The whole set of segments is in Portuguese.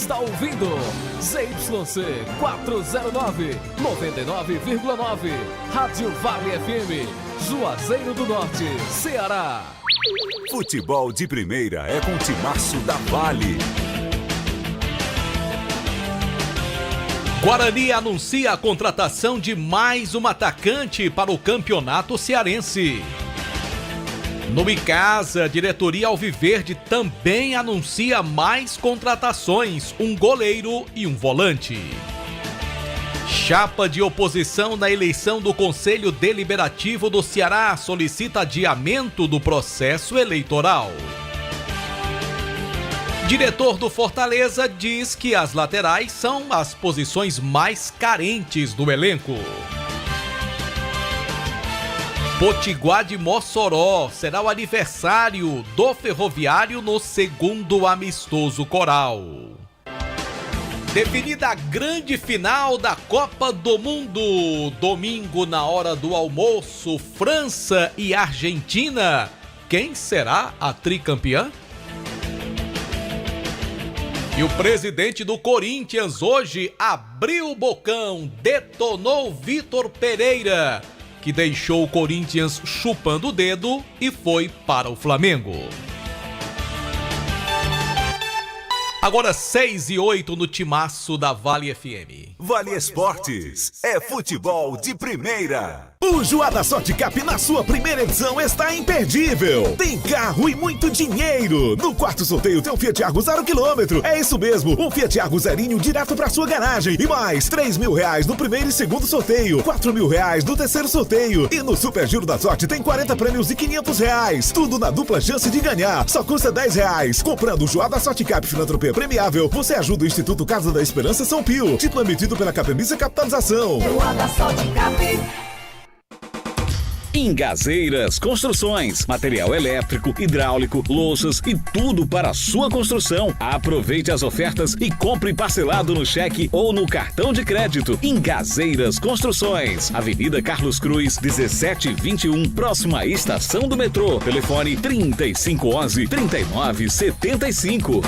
está ouvindo ZYC 409, 99,9. Rádio Vale FM, Juazeiro do Norte, Ceará. Futebol de primeira é com o timaço da Vale. Guarani anuncia a contratação de mais um atacante para o campeonato cearense. No Icasa, a diretoria alviverde também anuncia mais contratações, um goleiro e um volante. Chapa de oposição na eleição do Conselho Deliberativo do Ceará solicita adiamento do processo eleitoral. Diretor do Fortaleza diz que as laterais são as posições mais carentes do elenco. Potiguar de Mossoró será o aniversário do Ferroviário no segundo amistoso coral. Definida a grande final da Copa do Mundo, domingo na hora do almoço, França e Argentina. Quem será a tricampeã? E o presidente do Corinthians hoje abriu o bocão, detonou Vitor Pereira, que deixou o Corinthians chupando o dedo e foi para o Flamengo. Agora 6:08 no timaço da Vale FM. Vale Esportes é futebol de primeira. O Joada Sorte Cap na sua primeira edição está imperdível. Tem carro e muito dinheiro. No quarto sorteio tem um Fiat Argo 0 km. É isso mesmo, um Fiat Argo zerinho direto pra sua garagem. E mais R$3.000 no primeiro e segundo sorteio, R$4.000 no terceiro sorteio. E no Super Giro da Sorte tem 40 prêmios e R$500. Tudo na dupla chance de ganhar. Só custa R$10. Comprando o Joada Sorte Cap Filantropia Premiável, você ajuda o Instituto Casa da Esperança São Pio. Título emitido pela Capemisa Capitalização. Joada Sorte Cap. Ingazeiras Construções, material elétrico, hidráulico, louças e tudo para a sua construção. Aproveite as ofertas e compre parcelado no cheque ou no cartão de crédito. Ingazeiras Construções, Avenida Carlos Cruz, 1721, próxima à estação do metrô. Telefone 3511-3975.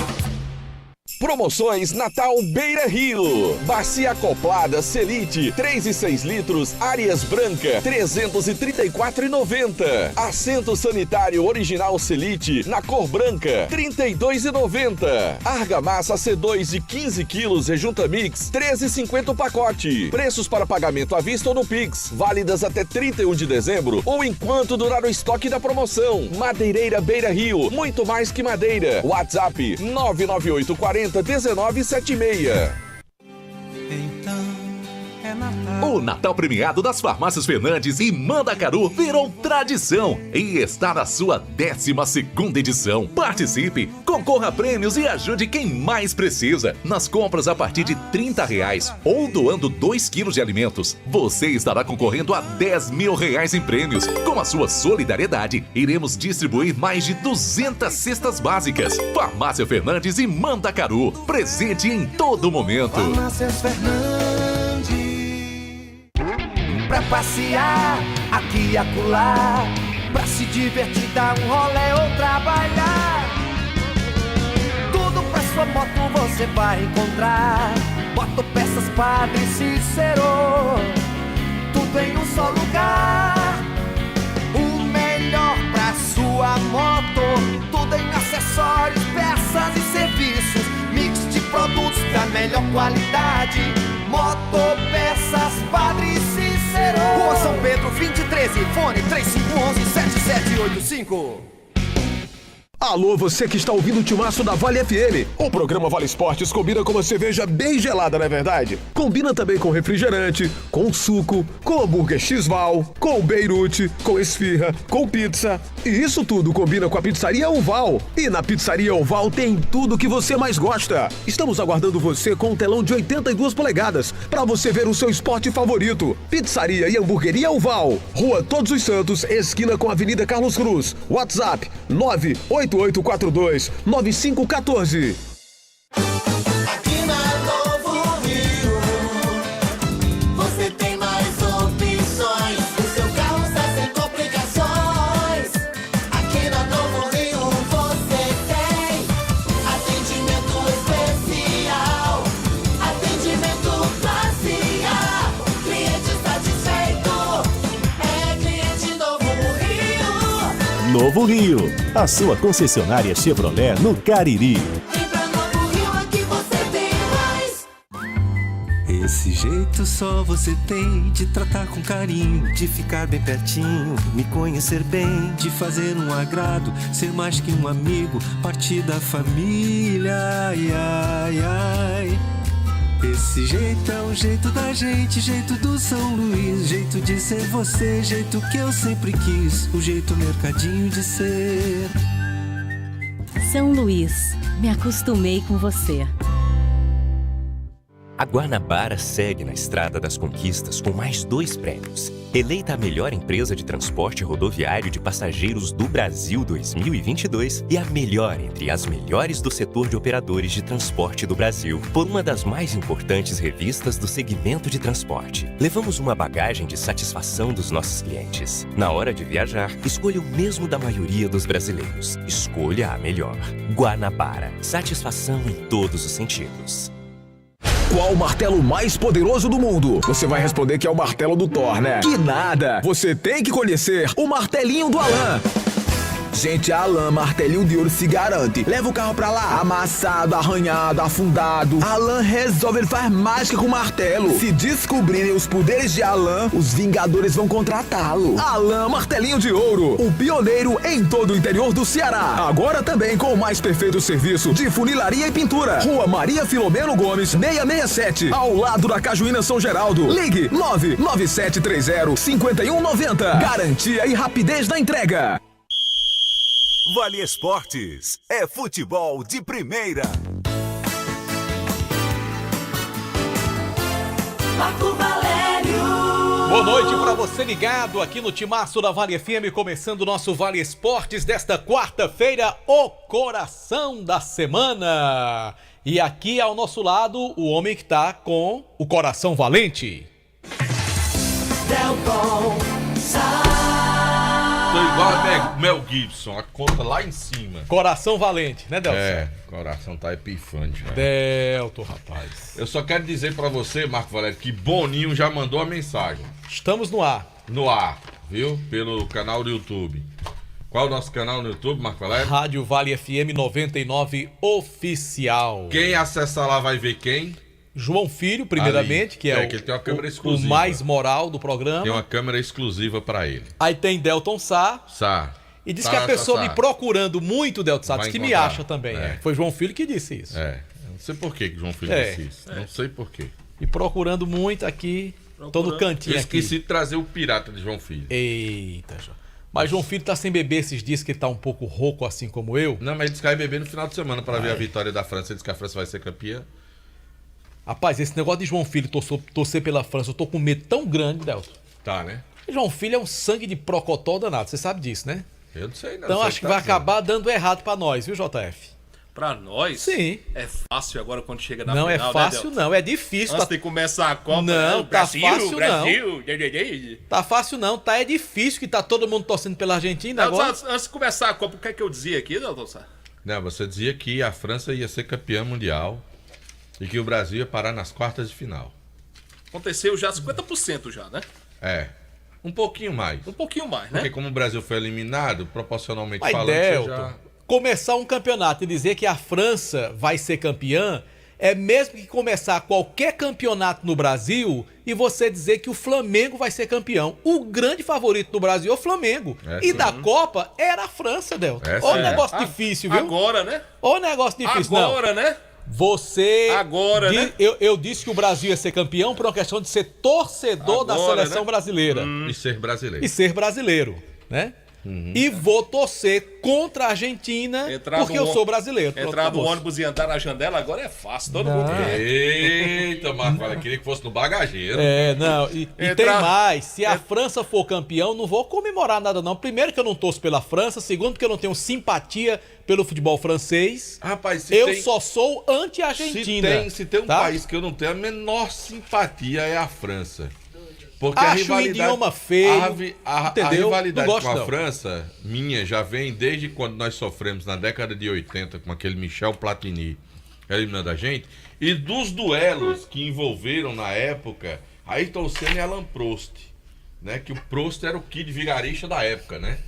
Promoções Natal Beira Rio. Bacia acoplada Selite, 3 e 6 litros, Arias Branca, R$334,90. Assento sanitário original Selite, na cor branca, R$32,90. Argamassa C2 de 15 quilos, rejunta mix, R$13,50 o pacote. Preços para pagamento à vista ou no Pix, válidas até 31 de dezembro ou enquanto durar o estoque da promoção. Madeireira Beira Rio, muito mais que madeira. WhatsApp 99840 1976. O Natal premiado das Farmácias Fernandes e Mandacaru virou tradição e está na sua 12ª edição. Participe, concorra a prêmios e ajude quem mais precisa. Nas compras a partir de R$30 ou doando 2 quilos de alimentos, você estará concorrendo a R$10.000 em prêmios. Com a sua solidariedade, iremos distribuir mais de 200 cestas básicas. Farmácia Fernandes e Mandacaru, presente em todo momento. Farmácias Fernandes. Pra passear, aqui e acolá, pra se divertir, dar um rolê ou trabalhar. Tudo pra sua moto você vai encontrar. Motopeças Padre Cícero, tudo em um só lugar. O melhor pra sua moto, tudo em acessórios, peças e serviços. Mix de produtos da melhor qualidade. Motopeças Padre Cícero, Rua São Pedro 2013, fone 3511-7785. Alô, você que está ouvindo o timaço da Vale FM. O programa Vale Esportes combina com uma cerveja bem gelada, não é verdade? Combina também com refrigerante, com suco, com hambúrguer X-Val, com Beirute, com esfirra, com pizza. E isso tudo combina com a Pizzaria Oval. E na Pizzaria Oval tem tudo que você mais gosta. Estamos aguardando você com um telão de 82 polegadas para você ver o seu esporte favorito. Pizzaria e Hamburgueria Oval. Rua Todos os Santos, esquina com a Avenida Carlos Cruz. WhatsApp 98842-9514. Aqui na Novo Rio, você tem mais opções. O seu carro está sem complicações. Aqui na Novo Rio você tem atendimento especial. Novo Rio, a sua concessionária Chevrolet no Cariri. Vem pra Novo Rio, aqui você tem mais. Esse jeito só você tem de tratar com carinho, de ficar bem pertinho, me conhecer bem, de fazer um agrado, ser mais que um amigo, partir da família, ai, ai, ai. Esse jeito é o jeito da gente, jeito do São Luís, jeito de ser você, jeito que eu sempre quis, o jeito mercadinho de ser. São Luís, me acostumei com você. A Guanabara segue na estrada das conquistas com mais 2 prêmios. Eleita a melhor empresa de transporte rodoviário de passageiros do Brasil 2022 e a melhor entre as melhores do setor de operadores de transporte do Brasil, por uma das mais importantes revistas do segmento de transporte. Levamos uma bagagem de satisfação dos nossos clientes. Na hora de viajar, escolha o mesmo da maioria dos brasileiros. Escolha a melhor. Guanabara. Satisfação em todos os sentidos. Qual o martelo mais poderoso do mundo? Você vai responder que é o martelo do Thor, né? Que nada! Você tem que conhecer o martelinho do Alan. Gente, a Alan Martelinho de Ouro se garante. Leva o carro pra lá, amassado, arranhado, afundado. Alan resolve, ele faz mágica com o martelo. Se descobrirem os poderes de Alan, os Vingadores vão contratá-lo. Alan Martelinho de Ouro, o pioneiro em todo o interior do Ceará. Agora também com o mais perfeito serviço de funilaria e pintura. Rua Maria Filomeno Gomes, 667, ao lado da Cajuína São Geraldo. Ligue 99730-5190. Garantia e rapidez na entrega. Vale Esportes é futebol de primeira. Marco Valério. Boa noite para você ligado aqui no Timaço da Vale FM, começando o nosso Vale Esportes desta quarta-feira, o coração da semana. E aqui ao nosso lado, o homem que tá com o coração valente. Delton Sá. Tô igual a Mel Gibson, a conta lá em cima. Coração valente, né, Delton? É, coração tá epifante, velho. Delton, rapaz. Eu só quero dizer pra você, Marco Valério, que Boninho já mandou a mensagem. Estamos no ar. No ar, viu? Pelo canal do YouTube. Qual é o nosso canal no YouTube, Marco Valério? Rádio Vale FM 99 Oficial. Quem acessar lá vai ver quem? João Filho, primeiramente, que é que ele tem uma câmera exclusiva. O mais moral do programa. Tem uma câmera exclusiva pra ele. Aí tem Delton Sá. E diz que a pessoa me procurando muito, Delton Sá, diz que me acha também. É. Foi João Filho que disse isso. É. Eu não sei por que João Filho disse isso. Não sei por quê. E procurando muito aqui. Tô no cantinho. Eu esqueci de trazer o pirata de João Filho. Eita, João. Mas João Filho tá sem beber esses dias, que ele tá um pouco rouco, assim como eu. Não, mas ele disse que vai beber no final de semana pra ver a vitória da França. Ele disse que a França vai ser campeã. Rapaz, esse negócio de João Filho torcer pela França, eu tô com medo tão grande, Delton. Tá, né? João Filho é um sangue de procotó danado, você sabe disso, né? Eu não sei, não. Então acho que vai acabar dando errado pra nós, viu, JF? Pra nós? Sim. É fácil agora quando chega na final, né, Não é fácil, não. É difícil. Antes de começar a Copa, não, tá fácil Brasil. Não. Tá fácil não, tá? É difícil que tá todo mundo torcendo pela Argentina agora. Antes de começar a Copa, o que é que eu dizia aqui, Delton Sá? Não, você dizia que a França ia ser campeã mundial e que o Brasil ia parar nas quartas de final. Aconteceu já 50% já, né? É. Um pouquinho mais. Um pouquinho mais, né? Porque como o Brasil foi eliminado, proporcionalmente Mas falando, Delton, já... começar um campeonato e dizer que a França vai ser campeã é mesmo que começar qualquer campeonato no Brasil e você dizer que o Flamengo vai ser campeão. O grande favorito do Brasil é o Flamengo. E da Copa era a França, Delton. Olha o negócio difícil, viu? Agora, né? Olha o negócio difícil. Agora, né? Você... Agora, né? Eu disse que o Brasil ia ser campeão por uma questão de ser torcedor da seleção brasileira. E ser brasileiro. E ser brasileiro, né? E vou torcer contra a Argentina porque eu sou brasileiro. Entrar no ônibus e andar na janela agora é fácil, todo mundo quer. Eita, Marco, eu queria que fosse no bagageiro. E tem mais, se a França for campeão, não vou comemorar nada não. Primeiro que eu não torço pela França, segundo que eu não tenho simpatia pelo futebol francês. Rapaz, só sou anti-Argentina. Se tem um país que eu não tenho a menor simpatia é a França. Porque a rivalidade, o idioma feio, a rivalidade com a França, minha, já vem desde quando nós sofremos na década de 80 com aquele Michel Platini eliminando a gente, e dos duelos que envolveram na época Ayrton Senna e Alain Prost, né? Que o Prost era o Kid Vigarista da época, né?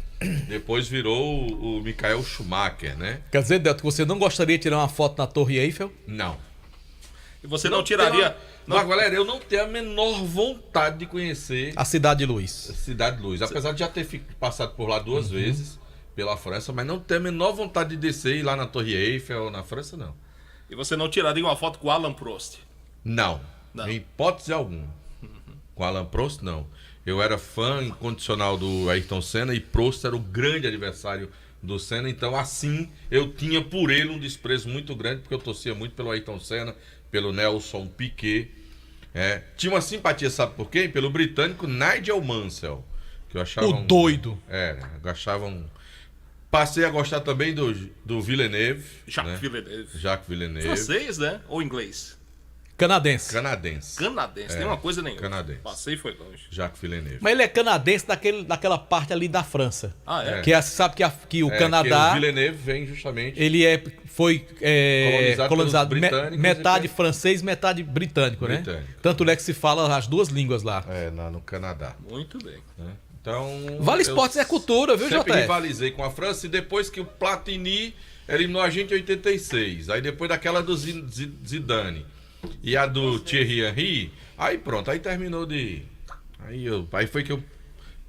Depois virou o Michael Schumacher, né? Quer dizer, Delto, que você não gostaria de tirar uma foto na Torre Eiffel? Não. E você não tiraria... Mas, galera, eu não tenho a menor vontade de conhecer... A Cidade de Luz. Cidade de Luz. Apesar de já ter passado por lá 2 vezes, pela França, mas não tenho a menor vontade de descer e ir lá na Torre Eiffel, na França, não. E você não tiraria uma foto com o Alan Prost? Não. Em hipótese alguma. Com o Alan Prost, não. Eu era fã incondicional do Ayrton Senna e Prost era o grande adversário do Senna, então assim eu tinha por ele um desprezo muito grande, porque eu torcia muito pelo Ayrton Senna, pelo Nelson Piquet. Tinha uma simpatia, sabe por quê? Pelo britânico Nigel Mansell, que eu achava doido. Eu achava Passei a gostar também do Villeneuve. Jacques Villeneuve. Jacques Villeneuve. Francês, né? Ou inglês? Canadense. Canadense, tem uma coisa nenhuma. Canadense. Passei e foi longe. Jacques Villeneuve. Mas ele é canadense daquela parte ali da França. Ah, é? Que sabe que o Canadá... Que o Villeneuve vem justamente... Ele foi colonizado metade depois... francês, metade britânico, né? Tanto é que se fala as 2 línguas lá. No Canadá. Muito bem. Então... Vale Esportes é cultura, viu, Sempre JF? rivalizei com a França e depois que o Platini eliminou a gente em 86. Aí depois daquela do Zidane e a do Thierry Henry, aí pronto, aí terminou de... Aí foi que eu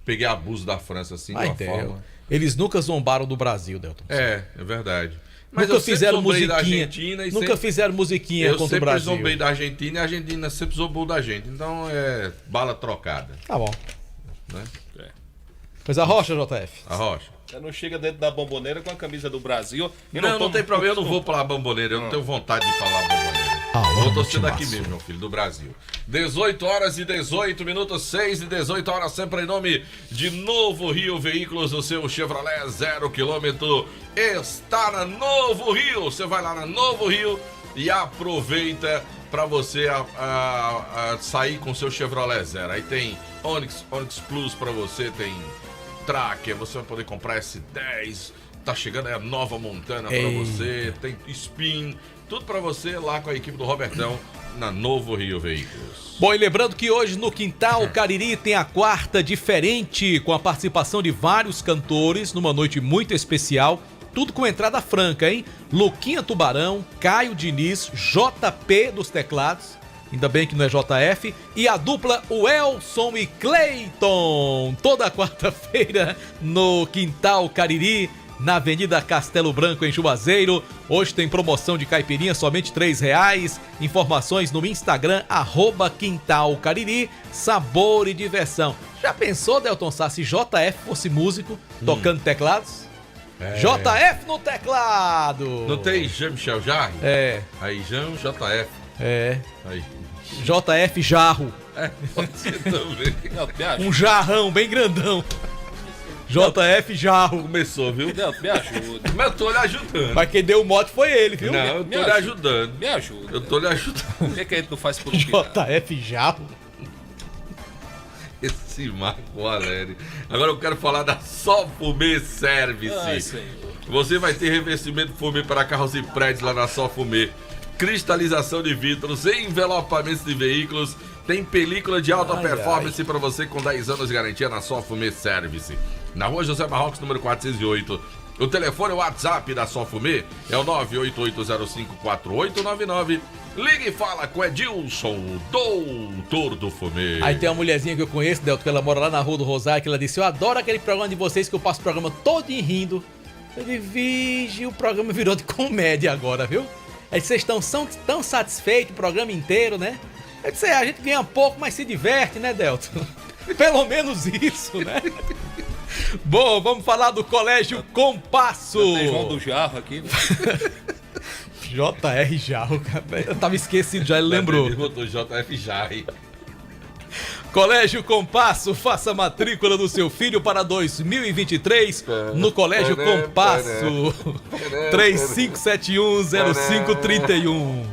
peguei abuso da França, assim, de uma forma... Eles nunca zombaram do Brasil, Delton. É verdade. Mas nunca fizeram musiquinha. Nunca fizeram musiquinha contra o Brasil. Eu sempre zombei da Argentina e a Argentina sempre zombou da gente. Então é bala trocada. Tá bom. Né? Pois a Rocha, JF. A Rocha. Você não chega dentro da Bomboneira com a camisa do Brasil. Não tem problema, eu não vou falar Bomboneira, eu não tenho vontade de falar Bomboneira. Vou torcer daqui mesmo, meu filho, do Brasil. 18 horas e 18 minutos, 6 e 18 horas, sempre em nome de Novo Rio Veículos, o seu Chevrolet 0 km está na Novo Rio. Você vai lá na Novo Rio e aproveita para você sair com o seu Chevrolet Zero. Aí tem Onix Plus para você, tem Tracker, você vai poder comprar S10, tá chegando aí a nova Montana para você, tem Spin, tudo para você lá com a equipe do Robertão na Novo Rio Veículos. Bom, e lembrando que hoje no Quintal Cariri tem a quarta diferente, com a participação de vários cantores, numa noite muito especial, tudo com entrada franca, hein? Luquinha Tubarão, Caio Diniz, JP dos teclados, ainda bem que não é JF, e a dupla Welson e Clayton, toda quarta-feira no Quintal Cariri, na Avenida Castelo Branco, em Juazeiro. Hoje tem promoção de caipirinha, somente R$3. Informações no Instagram, @QuintalCariri, sabor e diversão. Já pensou, Delton Sá, se JF fosse músico, tocando teclados? JF no teclado! Não tem Jean-Michel Jarre? Aí JF. Aí. JF Jarro. Pode ser também. Um jarrão bem grandão. JF Jarro. Começou, viu? Me ajuda. Mas eu tô lhe ajudando. Mas quem deu o mote foi ele, viu? Não, eu tô lhe ajudando. Me ajuda. Eu tô lhe ajudando. O que a gente não faz por JF Jarro. Esse Marco Valério. Agora eu quero falar da Só Fumê Service. Você vai ter revestimento fumê para carros e prédios lá na Só Fumê. Cristalização de vidros, envelopamentos de veículos, tem película de alta performance para você com 10 anos de garantia na Só Fumê Service. Na rua José Marrocos, número 408. O telefone, o WhatsApp da Só Fumê é o 988054899. Ligue e fala com Edilson, o doutor do fumê. Aí tem uma mulherzinha que eu conheço, Delton, que ela mora lá na Rua do Rosário, que ela disse: eu adoro aquele programa de vocês, que eu passo o programa todo rindo. Eu disse: vige, o programa virou de comédia agora, viu? Aí vocês estão tão satisfeitos o programa inteiro, né? Eu disse: a gente ganha pouco, mas se diverte, né, Delton? Pelo menos isso, né? Bom, vamos falar do Colégio Compasso. Tem João do Jarro aqui, né? JR Jarro, eu tava esquecido já, ele lembrou. Ele botou JF Jarre. Colégio Compasso, faça a matrícula do seu filho para 2023 no Colégio Compasso. 35710531.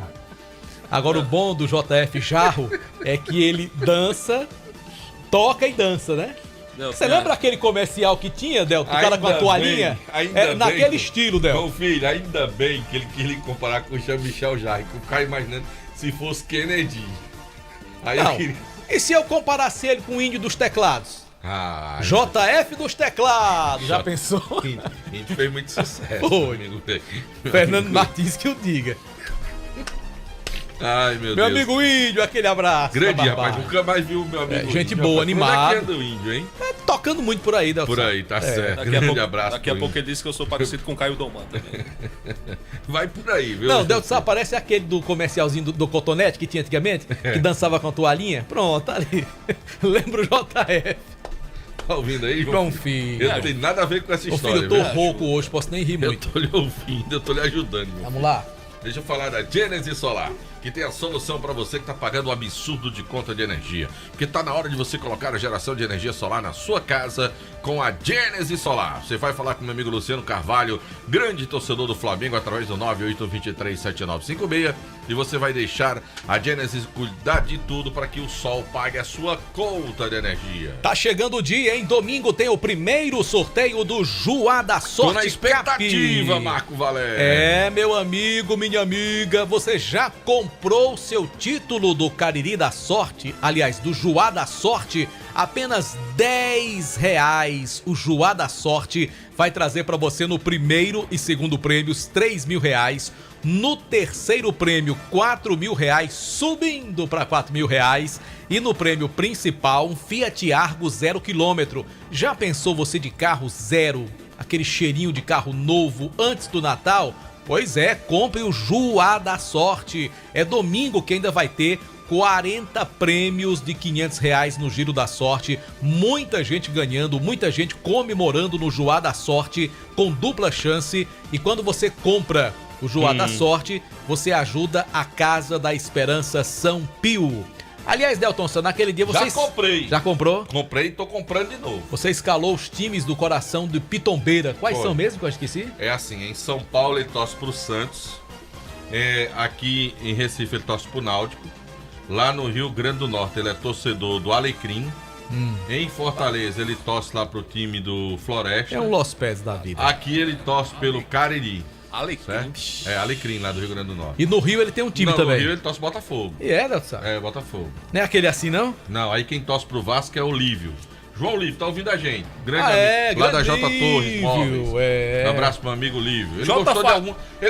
Agora o bom do JF Jarro é que ele dança, toca e dança, né? Você lembra aquele comercial que tinha, Delton? O cara com a toalhinha? Naquele estilo, Delton. Meu filho, ainda bem que ele queria comparar com o Jean-Michel Jarre, que eu ficava imaginando se fosse Kennedy. Aí não. E se eu comparasse ele com o Índio dos Teclados? JF dos teclados, já pensou? Índio fez muito sucesso. Foi. Fernando Martins que o diga. Ai, meu Deus. Meu amigo Índio, aquele abraço. Grande, rapaz. Nunca mais viu o meu amigo gente Índio. boa, animado. Onde é que anda o Índio, hein? Tocando muito por aí, Delson. Por aí, tá certo. Grande abraço. Daqui a pouco ele disse que eu sou parecido com o Caio Domã também. Vai por aí, viu? Não, Delson, parece aquele do comercialzinho do Cotonete que tinha antigamente, que dançava com a toalhinha. Pronto, tá ali. Lembra o JF. Tá ouvindo aí, João Filho? Eu não tenho nada a ver com essa história. Filho, eu tô rouco hoje, posso nem rir muito. Eu tô lhe ouvindo, eu tô lhe ajudando. Vamos lá. Deixa eu falar da Gênesis Solar, que tem a solução para você que está pagando um absurdo de conta de energia. Porque está na hora de você colocar a geração de energia solar na sua casa com a Gênesis Solar. Você vai falar com meu amigo Luciano Carvalho, grande torcedor do Flamengo, através do 98237956, e você vai deixar a Gênesis cuidar de tudo para que o sol pague a sua conta de energia. Tá chegando o dia, hein? Domingo tem o primeiro sorteio do Joá da Sorte. Tô na expectativa, Marco Valério. É, meu amigo, minha amiga, você já comprou seu título do Cariri da Sorte? Aliás, do Joá da Sorte? Apenas R$10. O Joá da Sorte vai trazer para você no primeiro e segundo prêmios R$3.000. No terceiro prêmio, R$4.000, subindo para R$4.000. E no prêmio principal, um Fiat Argo 0 km. Já pensou você de carro zero? Aquele cheirinho de carro novo antes do Natal? Pois é, compre o Joá da Sorte. É domingo que ainda vai ter 40 prêmios de R$500 no Giro da Sorte. Muita gente ganhando, muita gente comemorando no Joá da Sorte com dupla chance. E quando você compra o Joá da Sorte, você ajuda a Casa da Esperança São Pio. Aliás, Delton, naquele dia você... Já comprei. Já comprou? Comprei e tô comprando de novo. Você escalou os times do coração de Pitombeira. Quais são mesmo que eu esqueci? É assim, em São Paulo ele torce pro Santos. Aqui em Recife ele torce pro Náutico. Lá no Rio Grande do Norte ele é torcedor do Alecrim. Em Fortaleza ele torce lá pro time do Floresta. É um Los Pés da vida. Aqui ele torce pelo Cariri. Alecrim. É, Alecrim, lá do Rio Grande do Norte. E no Rio ele tem um time também. No Rio ele torce Botafogo. E é, Delson? É, Botafogo. Não é aquele assim, não? Não, aí quem torce pro Vasco é o Lívio. João Lívio, tá ouvindo a gente. Grande amigo. Lá da J Torres Móveis. Um abraço pro meu amigo Lívio. Ele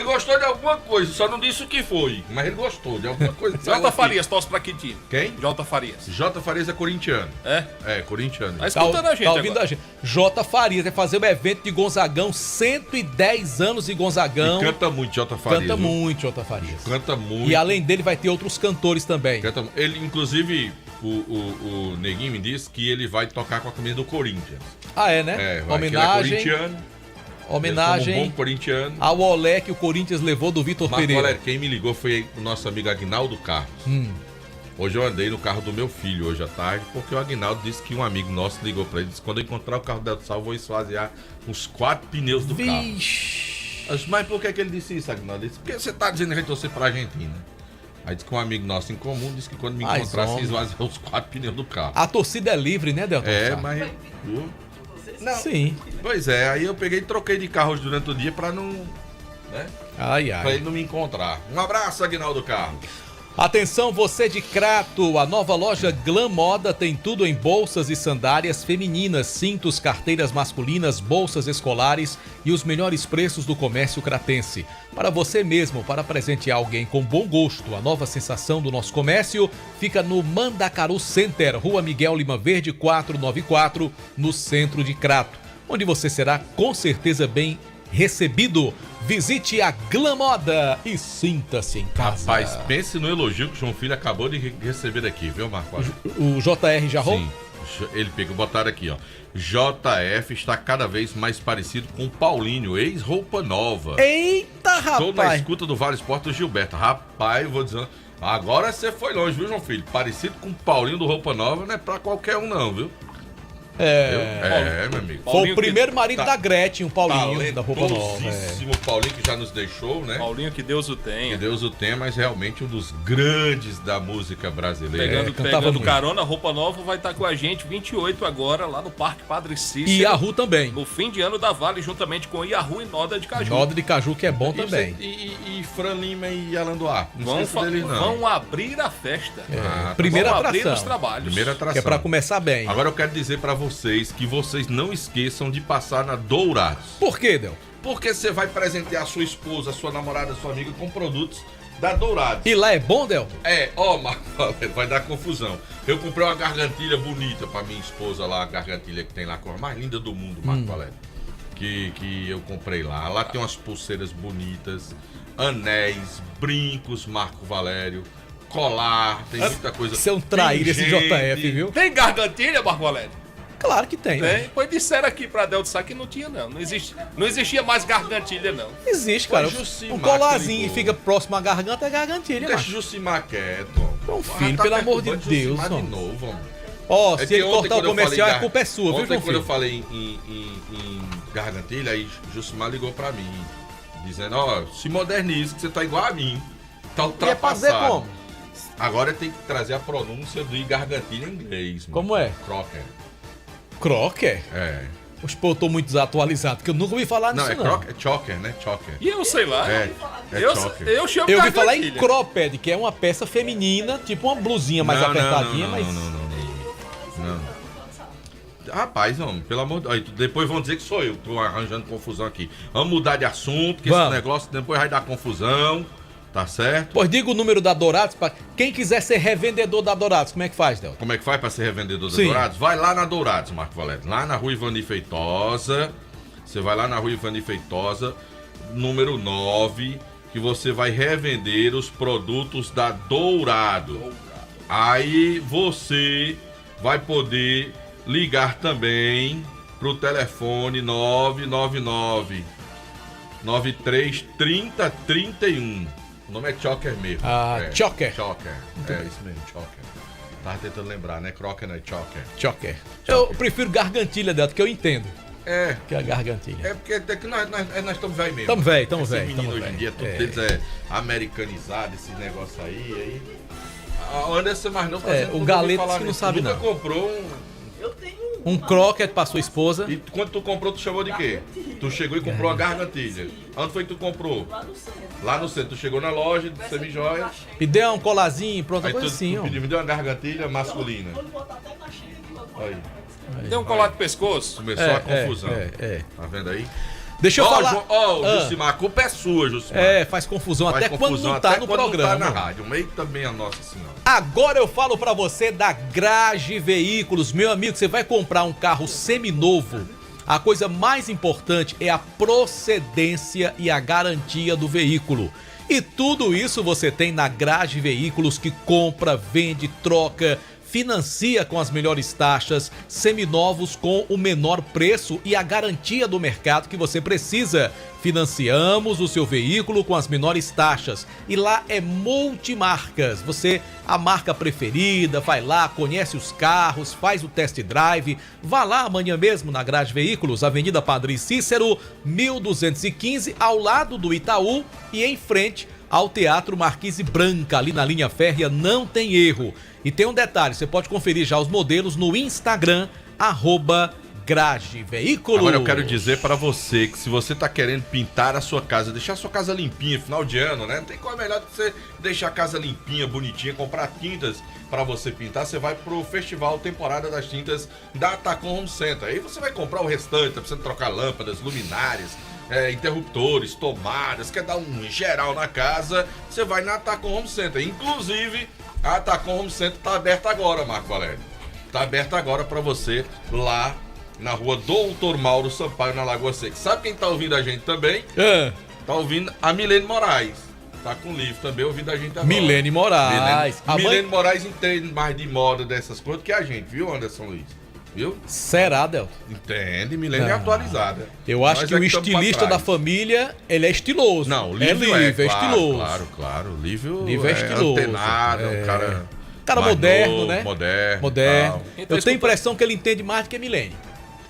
gostou de alguma coisa, só não disse o que foi. Mas ele gostou de alguma coisa. J Farias, torce pra que time? Quem? J Farias. J Farias é corintiano. É? É, corintiano. Tá escutando a gente tá ouvindo a gente. J Farias vai fazer um evento de Gonzagão, 110 anos de Gonzagão. E canta muito, J Farias. Canta muito, J Farias. Canta muito. E além dele vai ter outros cantores também. Ele, inclusive... O Neguinho me disse que ele vai tocar com a camisa do Corinthians. Ah, é, né? Homenagem. Ele é corintiano. Homenagem um bom corintiano. ao olé que o Corinthians levou do Vitor Pereira. Olha, quem me ligou foi o nosso amigo Aguinaldo Carlos. Hoje eu andei no carro do meu filho hoje à tarde, porque o Aguinaldo disse que um amigo nosso ligou pra ele, disse: quando eu encontrar o carro do Delton Sal, eu vou esvaziar os 4 pneus do carro. Mas por que ele disse isso, Aguinaldo? Ele disse: porque você tá dizendo que a gente torcer pra Argentina. Aí disse que um amigo nosso em comum disse que quando me encontrasse, esvaziou os 4 pneus do carro. A torcida é livre, né, Delton? Mas... Não. Sim. Pois é, aí eu peguei e troquei de carro hoje durante o dia pra não... né? Pra ele não me encontrar. Um abraço, Aguinaldo Carlos. Atenção, você de Crato, a nova loja Glam Moda tem tudo em bolsas e sandálias femininas, cintos, carteiras masculinas, bolsas escolares e os melhores preços do comércio cratense. Para você mesmo, para presentear alguém com bom gosto, a nova sensação do nosso comércio fica no Mandacaru Center, Rua Miguel Lima Verde 494, no centro de Crato, onde você será com certeza bem recebido. Visite a Glam Moda e sinta-se em casa. Rapaz, pense no elogio que o João Filho acabou de receber aqui, viu, Marco? O JR Jarrou? Sim, ele pegou, botaram aqui, ó. JF está cada vez mais parecido com o Paulinho, ex-Roupa Nova. Eita, rapaz! Estou na escuta do Vale Esporte do Gilberto. Rapaz, eu vou dizer... Agora você foi longe, viu, João Filho? Parecido com o Paulinho do Roupa Nova não é pra qualquer um, não, viu? Meu amigo. Foi o primeiro marido da Gretchen, o Paulinho, da Roupa Nova. Paulinho que já nos deixou, né? Paulinho, que Deus o tenha. Que Deus o tenha, mas realmente um dos grandes da música brasileira. Pegando carona, a Roupa Nova vai estar com a gente 28 agora, lá no Parque Padre Cícero. E Iahu também. No fim de ano da Vale, juntamente com Iahu e Noda de Caju. Noda de Caju, que é bom também. E Fran Lima e Alan Duarte. Vão abrir a festa. Primeira atração. Abrir os trabalhos. Primeira atração. Que é pra começar bem. Agora eu quero dizer pra você vocês que vocês não esqueçam de passar na Dourados. Por quê, Del? Porque você vai presentear sua esposa, sua namorada, sua amiga com produtos da Dourados. E lá é bom, Del? Marco Valério, vai dar confusão. Eu comprei uma gargantilha bonita pra minha esposa lá, a gargantilha que tem lá, a cor mais linda do mundo, Marco Valério. Que eu comprei lá. Lá tem umas pulseiras bonitas, anéis, brincos, Marco Valério, colar, tem muita coisa. Você é um traíra esse JF, viu? Tem gargantilha, Marco Valério? Claro que tem. Tem. Pois disseram aqui pra Del Sá que não tinha, não. Não existia mais gargantilha, não. Existe, cara. Um colarzinho que fica próximo à garganta é gargantilha. Deixa o Jucimar quieto. Então, filho, pelo amor de Deus. De novo, homem. Ó, se ele cortar o comercial, a culpa é sua, viu, João Filho? Quando eu falei em gargantilha, aí Jucimar ligou pra mim, dizendo, se modernize, que você tá igual a mim. Tá ultrapassado. E é fazer como? Agora tem que trazer a pronúncia do gargantilha em inglês. Mano. Como é? Crocker. Crocker? É. Poxa, pô, eu tô muito desatualizado, porque eu nunca ouvi falar nisso, não. É choker, né? Choker. E eu sei lá. Choker. Eu chamo Eu ouvi falar em cropped, que é uma peça feminina, tipo uma blusinha mais apertadinha, mas... Não. Rapaz, homem, pelo amor de Deus. Depois vão dizer que sou eu que tô arranjando confusão aqui. Vamos mudar de assunto, que esse negócio depois vai dar confusão. Tá certo? Pois diga o número da Dourados pra quem quiser ser revendedor da Dourados. Como é que faz, Del? Como é que faz pra ser revendedor da Dourados? Vai lá na Dourados, Marco Valério. Lá na Rua Ivani Feitosa. Você vai lá na Rua Ivani Feitosa, número 9, que você vai revender os produtos da Dourado. Aí você vai poder ligar também pro telefone 999 93 30 31. O nome é Choker mesmo. Choker. Choker. Isso mesmo, Choker. Tava tentando lembrar, né? Crocker não é Choker. Choker. Eu prefiro gargantilha dela, que eu entendo. Que é a gargantilha. É porque nós estamos velho mesmo. Estamos velho, Esse menino hoje em dia, tudo deles é americanizado, esse negócio aí. O Anderson mais novo o Galeto que não sabe não. Nunca comprou um croquet pra sua esposa. E quando tu comprou, tu chamou de quê? Tu chegou e comprou a gargantilha. Onde foi que tu comprou? Lá no centro. Tu chegou na loja de semijoias. E deu um colarzinho, pronto, coisa assim. Me deu uma gargantilha masculina. Aí. Deu um colar de pescoço. Começou a confusão. Tá vendo aí? Deixa eu falar. Jucimar, a culpa é sua, Jucimar. Faz confusão até quando não tá no programa. Tá na rádio. Meio também a Nossa Senhora. Agora eu falo pra você da Grage Veículos. Meu amigo, você vai comprar um carro seminovo. A coisa mais importante é a procedência e a garantia do veículo. E tudo isso você tem na Grage Veículos, que compra, vende, troca, financia com as melhores taxas, seminovos com o menor preço e a garantia do mercado que você precisa. Financiamos o seu veículo com as menores taxas e lá é multimarcas. Você, a marca preferida, vai lá, conhece os carros, faz o test drive. Vá lá amanhã mesmo na Grage Veículos, Avenida Padre Cícero, 1215, ao lado do Itaú e em frente ao Teatro Marquise Branca, ali na linha férrea, não tem erro. E tem um detalhe, você pode conferir já os modelos no Instagram, @Grage Veículos. Agora eu quero dizer para você que se você tá querendo pintar a sua casa, deixar a sua casa limpinha, final de ano, né? Não tem coisa melhor do que você deixar a casa limpinha, bonitinha, comprar tintas para você pintar. Você vai pro Festival Temporada das Tintas da Tacom Home Center. Aí você vai comprar o restante, tá precisando trocar lâmpadas, luminárias, interruptores, tomadas, quer dar um geral na casa, você vai na Tacom Home Center. Inclusive, a Tacom Home Center tá aberta agora, Marco Valério. Tá aberta agora para você lá na Rua Doutor Mauro Sampaio, na Lagoa Seca. Sabe quem tá ouvindo a gente também? Tá ouvindo a Milene Moraes. Tá com livro também, ouvindo a gente agora. Milene Moraes. Milene Moraes entende mais de moda dessas coisas que a gente, viu, Anderson Luiz? Viu? Será, Del? Entende, Milene é atualizada. Eu acho que o estilista da família, ele é estiloso. Não, o Lívio é estiloso. Claro. O Lívio é estiloso. Antenado, é um cara moderno, novo, né? Moderno. Eu tenho a impressão que ele entende mais do que Milene.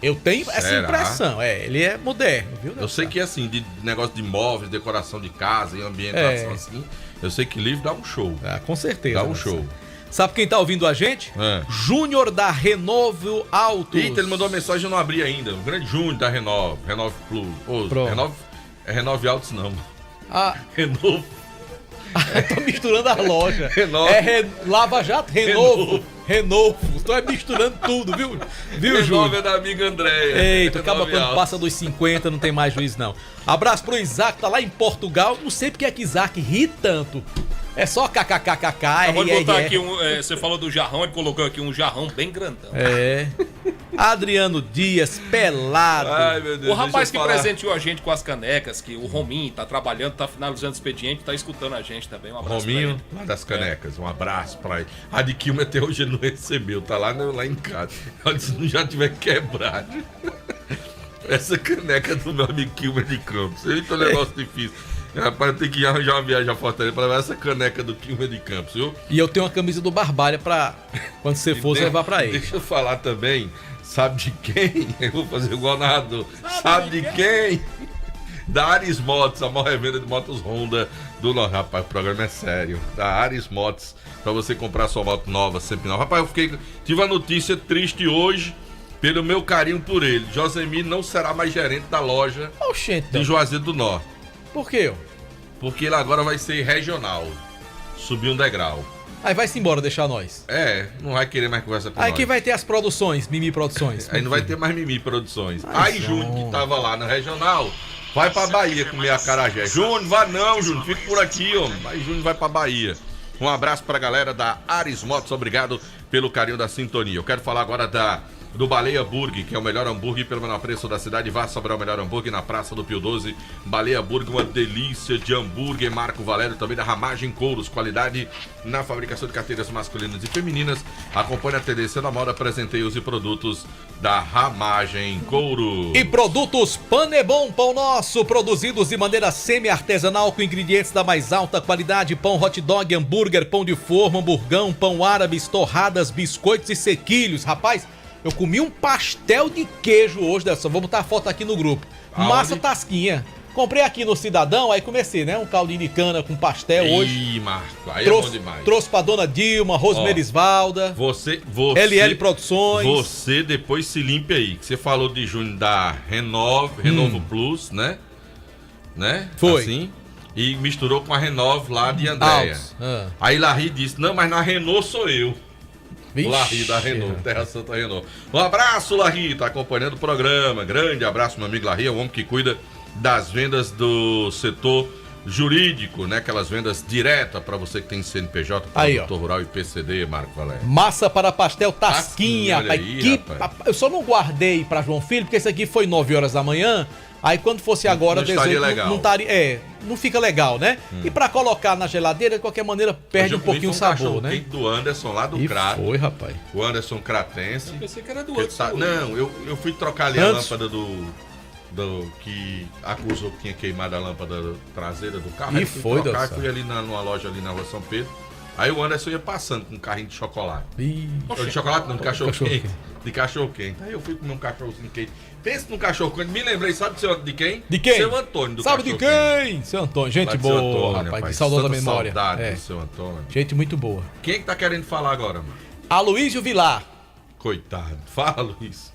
Eu tenho essa impressão. Ele é moderno, viu? Eu sei que assim, de negócio de móveis, decoração de casa e ambientação assim, eu sei que Lívio dá um show. Com certeza. Dá um show. Sabe quem tá ouvindo a gente? Júnior da Renovo Autos. Eita, ele mandou uma mensagem e eu não abri ainda. O grande Júnior da Renove Plus. Renove Autos não. Renove. Tô misturando as lojas. Renove. Lava Jato, Renovo. Tô misturando tudo, viu? Viu, Júlio? Renove é da amiga Andréia. Eita, acaba quando passa dos 50, não tem mais juiz, não. Abraço pro Isaac, tá lá em Portugal. Não sei porque é que Isaac ri tanto. É só kkkk. Acabou de botar aqui você falou do jarrão, ele colocou aqui um jarrão bem grandão. Adriano Dias, pelado. Ai, meu Deus. O rapaz que presenteou a gente com as canecas, que o Rominho tá trabalhando, tá finalizando o expediente, tá escutando a gente também. Um abraço Rominho, lá das canecas, um abraço pra ele. A de Quilma até hoje ele não recebeu, tá lá em casa. Olha, se não já tiver quebrado. Essa caneca do meu amigo Quilma de Campos. Eita, negócio difícil. Rapaz, tem que arranjar uma viagem a Fortaleza pra levar essa caneca do Quilma de Campos, viu? E eu tenho uma camisa do Barbalha pra, quando você for, você levar pra ele. Deixa eu falar também, sabe de quem? Eu vou fazer igual narrador. Sabe de quem? Da Aris Motos, a maior revenda de motos Honda do Norte. Rapaz, o programa é sério. Da Aris Motos, pra você comprar sua moto nova, sempre nova. Rapaz, tive uma notícia triste hoje, pelo meu carinho por ele. Josemir não será mais gerente da loja de Juazeiro do Norte. Por quê? Porque ele agora vai ser regional. Subiu um degrau. Aí vai-se embora deixar nós. Não vai querer mais conversa com nós. Aí que vai ter as produções, Mimi Produções. Aí não vai ter mais Mimi Produções. Aí Júnior, que tava lá no regional, vai pra Bahia comer acarajé. Júnior, vai não, Júnior, fica por aqui, homem. Aí Júnior vai pra Bahia. Um abraço pra galera da Aris Motos, obrigado pelo carinho da sintonia. Eu quero falar agora do Baleia Burger, que é o melhor hambúrguer pelo menor preço da cidade. Vá sobrar o melhor hambúrguer na Praça do Pio 12. Baleia Burger, uma delícia de hambúrguer. Marco Valério, também da Ramagem Couros, qualidade na fabricação de carteiras masculinas e femininas. Acompanhe a tendência da moda, presenteios e produtos da Ramagem Couros. E produtos Panebon, pão nosso, produzidos de maneira semi-artesanal com ingredientes da mais alta qualidade. Pão hot dog, hambúrguer, pão de forma, hamburgão, pão árabe, torradas, biscoitos e sequilhos. Rapaz, eu comi um pastel de queijo hoje, Delson. Vou botar a foto aqui no grupo. Aonde? Massa tasquinha. Comprei aqui no Cidadão, aí comecei, né? Um caldinho de cana com pastel hoje. Ih, Marco, aí é bom demais. Trouxe pra Dona Dilma, Rosmerisvalda. Você LL Produções. Você depois se limpe aí. Que você falou de Júnior da Renovo Plus, né? Foi. Assim. E misturou com a Renove lá de Andréia. Aí Larry disse, não, mas na Renault sou eu. Vixe, Larry da Renault, Terra Santa Renault. Um abraço, Larry, tá acompanhando o programa. Grande abraço, meu amigo Larry, é o homem que cuida das vendas do setor jurídico, né? Aquelas vendas diretas para você que tem CNPJ, produtor rural e PCD, Marco Valério. Massa para pastel Tasquinha, olha aí, rapaz. Eu só não guardei para João Filho, porque esse aqui foi 9 horas da manhã. Aí quando fosse agora, não estaria legal. Não fica legal, né? E pra colocar na geladeira, de qualquer maneira, perde um pouquinho o sabor, né? Do Anderson lá do Crato. Foi, rapaz. O Anderson Cratense. Eu pensei que era do outro. Não, eu fui trocar ali a lâmpada do que acusou que tinha queimado a lâmpada traseira do carro. E foi, Deus. Fui ali numa loja ali na Rua São Pedro. Aí o Anderson ia passando com um carrinho de chocolate. De chocolate não, de cachorro-quente. De cachorro-quente. Aí eu fui comer um cachorrozinho quente. Pensa num cachorro-quente. Me lembrei, sabe de quem? De quem? Seu Antônio do Sabe de quem? Seu Antônio. Gente boa, Antônio, rapaz. De saudosa memória. Saudade do seu Antônio. Gente muito boa. Quem é que tá querendo falar agora, mano? Aloysio Vilar. Coitado. Fala, Luiz.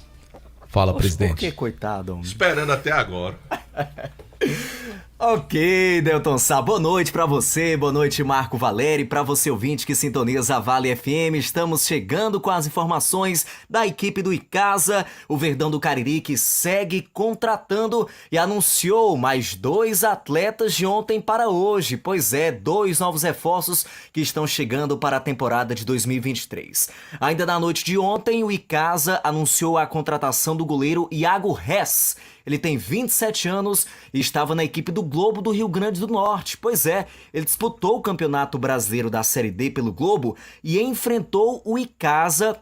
Fala, presidente. Por que coitado, homem? Esperando até agora. Ok, Delton Sá, boa noite pra você, boa noite Marco Valério, pra você ouvinte que sintoniza a Vale FM, estamos chegando com as informações da equipe do Icasa, o Verdão do Cariri que segue contratando e anunciou mais 2 atletas de ontem para hoje, pois é, 2 novos reforços que estão chegando para a temporada de 2023. Ainda na noite de ontem, o Icasa anunciou a contratação do goleiro Iago Hess. Ele tem 27 anos e estava na equipe do Globo do Rio Grande do Norte. Pois é, ele disputou o Campeonato Brasileiro da Série D pelo Globo e enfrentou o Icasa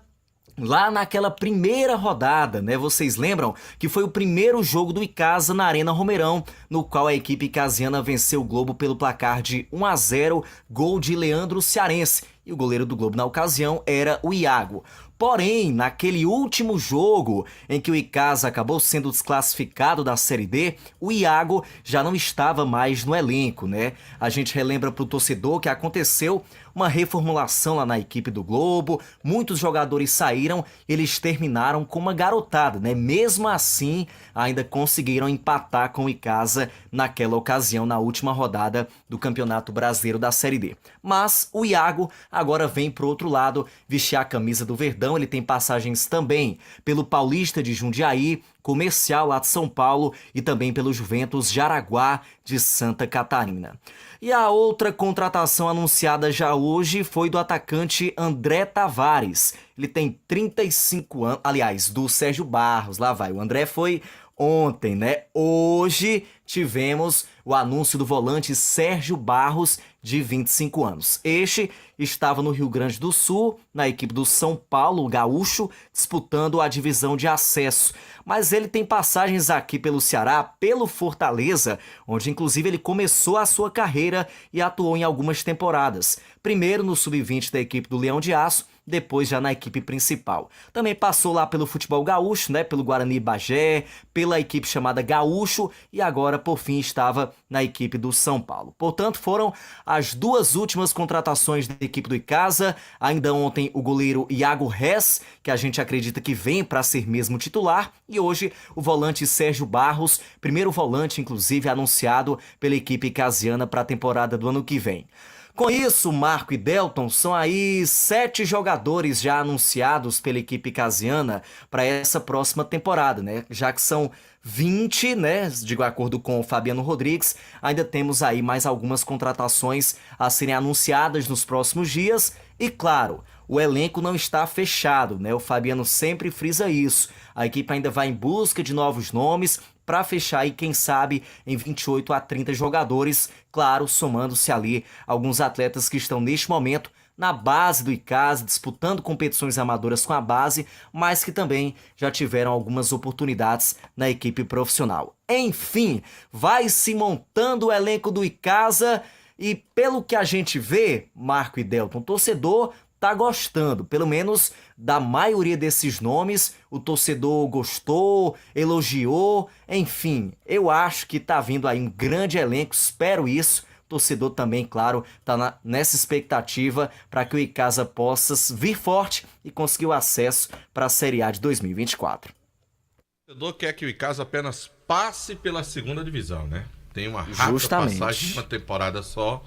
lá naquela primeira rodada, né? Vocês lembram que foi o primeiro jogo do Icasa na Arena Romeirão, no qual a equipe icasiana venceu o Globo pelo placar de 1-0, gol de Leandro Cearense. E o goleiro do Globo na ocasião era o Iago. Porém, naquele último jogo em que o Icasa acabou sendo desclassificado da Série D, o Iago já não estava mais no elenco, né? A gente relembra para o torcedor que aconteceu uma reformulação lá na equipe do Globo, muitos jogadores saíram, eles terminaram com uma garotada, né? Mesmo assim, ainda conseguiram empatar com o Icasa naquela ocasião, na última rodada do Campeonato Brasileiro da Série D. Mas o Iago agora vem pro outro lado vestir a camisa do Verdão, ele tem passagens também pelo Paulista de Jundiaí, Comercial lá de São Paulo e também pelo Juventus de Araguá de Santa Catarina. E a outra contratação anunciada já hoje foi do atacante André Tavares. Ele tem 35 anos, aliás, do Sérgio Barros, lá vai. O André foi ontem, né? Hoje tivemos o anúncio do volante Sérgio Barros, de 25 anos. Este estava no Rio Grande do Sul, na equipe do São Paulo, Gaúcho, disputando a divisão de acesso. Mas ele tem passagens aqui pelo Ceará, pelo Fortaleza, onde inclusive ele começou a sua carreira e atuou em algumas temporadas. Primeiro no sub-20 da equipe do Leão de Aço, depois já na equipe principal. Também passou lá pelo futebol gaúcho, né, pelo Guarani Bagé, pela equipe chamada Gaúcho e agora, por fim, estava na equipe do São Paulo. Portanto, foram as duas últimas contratações da equipe do Icasa. Ainda ontem o goleiro Iago Rez, que a gente acredita que vem para ser mesmo titular, e hoje o volante Sérgio Barros, primeiro volante, inclusive, anunciado pela equipe icasiana para a temporada do ano que vem. Com isso, Marco e Delton, são aí 7 jogadores já anunciados pela equipe icasiana para essa próxima temporada, né? Já que são 20, né? De acordo com o Fabiano Rodrigues, ainda temos aí mais algumas contratações a serem anunciadas nos próximos dias. E claro, o elenco não está fechado, né? O Fabiano sempre frisa isso. A equipe ainda vai em busca de novos nomes para fechar aí, quem sabe, em 28 a 30 jogadores, claro, somando-se ali alguns atletas que estão neste momento na base do Icasa, disputando competições amadoras com a base, mas que também já tiveram algumas oportunidades na equipe profissional. Enfim, vai se montando o elenco do Icasa e, pelo que a gente vê, Marco e Delton, torcedor tá gostando, pelo menos da maioria desses nomes, o torcedor gostou, elogiou, enfim, eu acho que tá vindo aí um grande elenco, espero isso. O torcedor também, claro, tá nessa expectativa para que o Icasa possa vir forte e conseguir o acesso para a Série A de 2024. O torcedor quer que o Icasa apenas passe pela segunda divisão, né? Tem uma rápida passagem de uma temporada só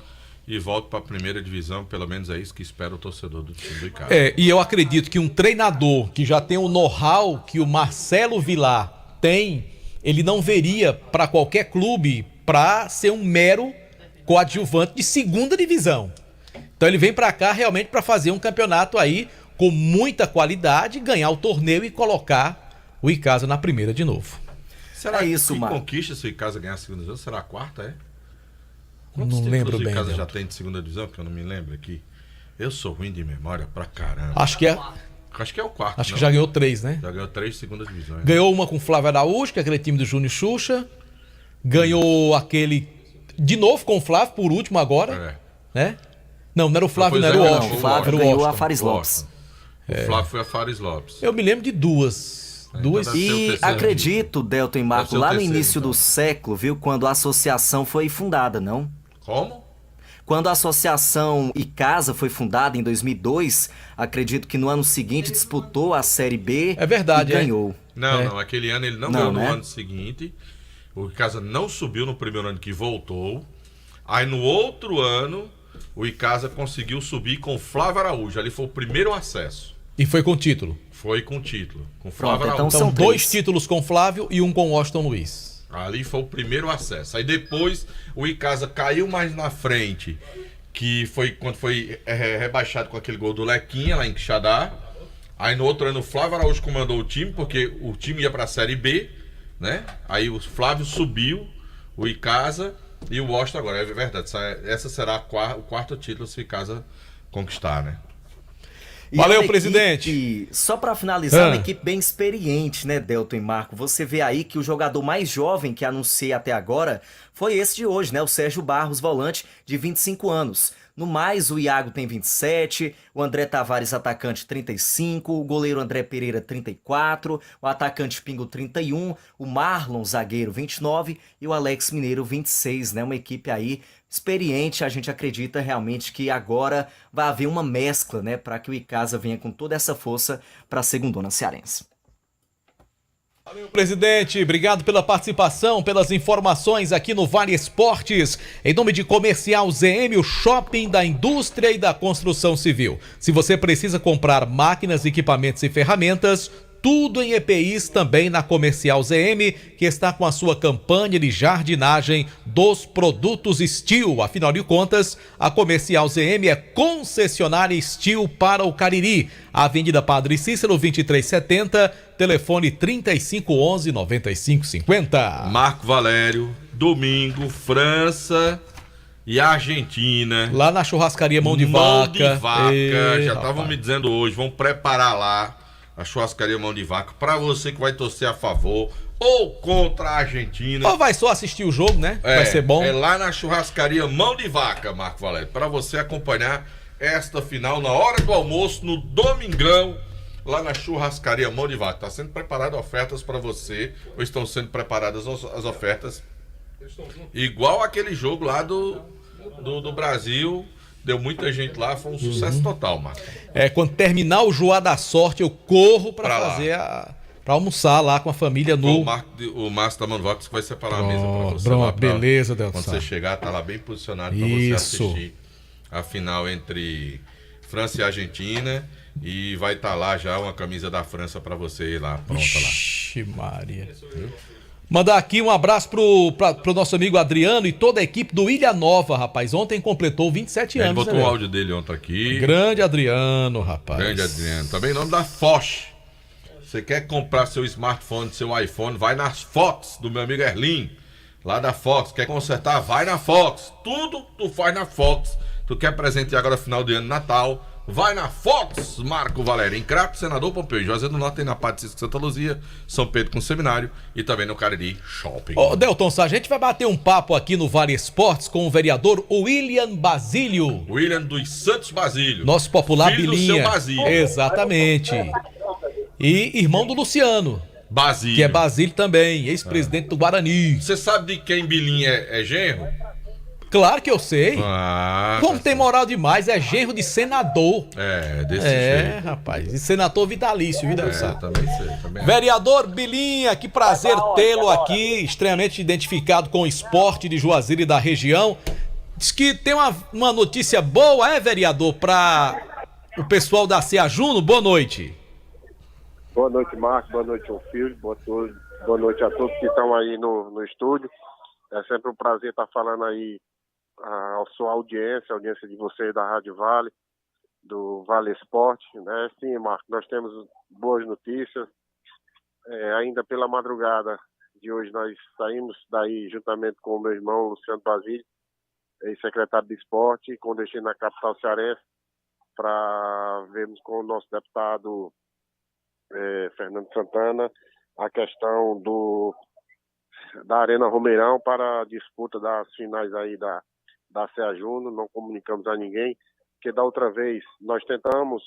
e volte para a primeira divisão, pelo menos é isso que espera o torcedor do time do Icasa. E eu acredito que um treinador que já tem o know-how que o Marcelo Vilar tem, ele não veria para qualquer clube para ser um mero coadjuvante de segunda divisão. Então ele vem para cá realmente para fazer um campeonato aí com muita qualidade, ganhar o torneio e colocar o Icasa na primeira de novo. Será que conquista se o Icasa ganhar a segunda divisão? Será a quarta, é? Quantos não lembro bem. O Icasa já tem de segunda divisão, que eu não me lembro aqui. Eu sou ruim de memória pra caramba. Acho que é o quarto. Acho que já ganhou 3, né? Já ganhou 3 de segunda divisão. Ganhou uma com o Flávio Araújo, que é aquele time do Júnior Xuxa. Ganhou aquele de novo com o Flávio, por último agora. Né? Não era o Flávio, não era o Washington. O Flávio ganhou a Fares Lopes. O Flávio foi a Fares Lopes. Eu me lembro de duas. E acredito, Delton e Marco, lá no início do século, viu, quando a associação foi fundada, não? Como? Quando a associação Icasa foi fundada em 2002, acredito que no ano seguinte disputou a Série B e ganhou. Não, aquele ano ele não ganhou no ano seguinte. O Icasa não subiu no primeiro ano que voltou. Aí no outro ano, o Icasa conseguiu subir com o Flávio Araújo. Ali foi o primeiro acesso. E foi com título? Foi com título. Com Flávio Araújo. Então são 2 títulos com Flávio e um com Washington Luiz. Ali foi o primeiro acesso. Aí depois o Icasa caiu mais na frente, que foi quando foi rebaixado com aquele gol do Lequinha lá em Quixadá. Aí no outro ano o Flávio Araújo comandou o time, porque o time ia para a Série B, né? Aí o Flávio subiu, o Icasa e o Washington agora. É verdade, essa será o quarto título se o Icasa conquistar, né? Valeu, presidente. Só para finalizar, uma equipe bem experiente, né, Delton e Marco? Você vê aí que o jogador mais jovem que anunciei até agora foi esse de hoje, né? O Sérgio Barros, volante de 25 anos. No mais, o Iago tem 27, o André Tavares, atacante, 35, o goleiro André Pereira, 34, o atacante Pingo, 31, o Marlon, zagueiro, 29 e o Alex Mineiro, 26, né? Uma equipe aí experiente. A gente acredita realmente que agora vai haver uma mescla, né? Para que o Icasa venha com toda essa força para a segundona cearense. Valeu, presidente. Obrigado pela participação, pelas informações aqui no Vale Esportes. Em nome de Comercial ZM, o shopping da indústria e da construção civil. Se você precisa comprar máquinas, equipamentos e ferramentas, tudo em EPIs também na Comercial ZM, que está com a sua campanha de jardinagem dos produtos Steel. Afinal de contas, a Comercial ZM é concessionária Steel para o Cariri. Avenida Padre Cícero, 2370, telefone 3511-9550. Marco Valério, domingo, França e Argentina. Lá na churrascaria Mão de Vaca. Já estavam me dizendo hoje, vamos preparar lá a churrascaria Mão de Vaca, pra você que vai torcer a favor ou contra a Argentina. Ou vai só assistir o jogo, né? Vai ser bom. É lá na churrascaria Mão de Vaca, Marco Valério, pra você acompanhar esta final na hora do almoço, no domingão, lá na churrascaria Mão de Vaca. Tá sendo preparada ofertas pra você, ou estão sendo preparadas as ofertas, igual aquele jogo lá do Brasil. Deu muita gente lá, foi um sucesso total, Marco. Quando terminar o Joá da Sorte, eu corro pra fazer pra almoçar lá com a família no... O Márcio da Manvox vai separar a mesa pra você. Pronto, beleza, Delson. Quando você chegar, tá lá bem posicionado pra você assistir a final entre França e Argentina. E vai estar lá já uma camisa da França pra você ir lá, pronta lá. Ixi, Maria. Mandar aqui um abraço pro nosso amigo Adriano e toda a equipe do Ilha Nova, rapaz. Ontem completou 27 anos. Ele botou o áudio dele ontem aqui. Grande Adriano, rapaz. Grande Adriano. Também em nome da Foch. Você quer comprar seu smartphone, seu iPhone, vai nas Fox, do meu amigo Erlin. Lá da Fox. Quer consertar? Vai na Fox. Tudo tu faz na Fox. Tu quer presente agora final de ano, Natal? Vai na Fox, Marco Valério, em Crato, Senador Pompeu, Juazeiro do Norte, tem na Padre Cisco Santa Luzia, São Pedro com Seminário e também no Cariri Shopping. Delton, a gente vai bater um papo aqui no Vale Esportes com o vereador William Basílio. William dos Santos Basílio. Nosso popular Filho Bilinha. do seu Basílio. Exatamente. E irmão do Luciano. Basílio. Que é Basílio também, ex-presidente do Guarani. Você sabe de quem Bilinha é genro? Claro que eu sei. Como Tá tem moral demais, é genro de senador. Desse jeito. Rapaz. E senador vitalício, viu, Delson? Também sei. Vereador Bilinha, que prazer tê-lo aqui, extremamente identificado com o esporte de Juazeiro e da região. Diz que tem uma notícia boa, vereador, para o pessoal da CEA Juno. Boa noite. Boa noite, Marcos. Boa noite, ao filho. Boa noite a todos que estão aí no estúdio. É sempre um prazer estar falando aí a sua audiência, a audiência de vocês da Rádio Vale, do Vale Esporte, né? Sim, Marco, nós temos boas notícias. Ainda pela madrugada de hoje nós saímos daí juntamente com o meu irmão Luciano Basílio, ex-secretário de Esporte, com destino na capital cearense, para vermos com o nosso deputado Fernando Santana a questão da Arena Romeirão para a disputa das finais aí da CEA Juno. Não comunicamos a ninguém, porque da outra vez nós tentamos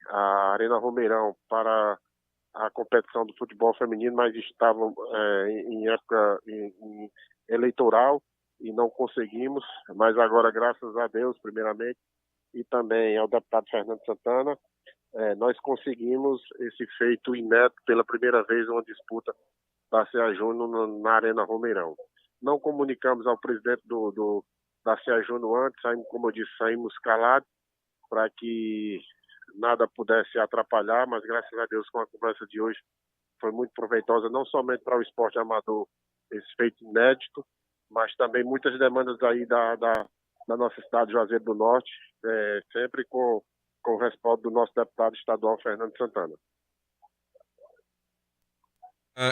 a Arena Romeirão para a competição do futebol feminino, mas estavam em época eleitoral e não conseguimos, mas agora, graças a Deus, primeiramente, e também ao deputado Fernando Santana, nós conseguimos esse feito inédito pela primeira vez, uma disputa da CEA Juno na Arena Romeirão. Não comunicamos ao presidente da CEA Juno antes, como eu disse, saímos calados para que nada pudesse atrapalhar, mas graças a Deus com a conversa de hoje foi muito proveitosa, não somente para o esporte amador, esse feito inédito, mas também muitas demandas aí da nossa cidade, Juazeiro do Norte, sempre com o respaldo do nosso deputado estadual, Fernando Santana.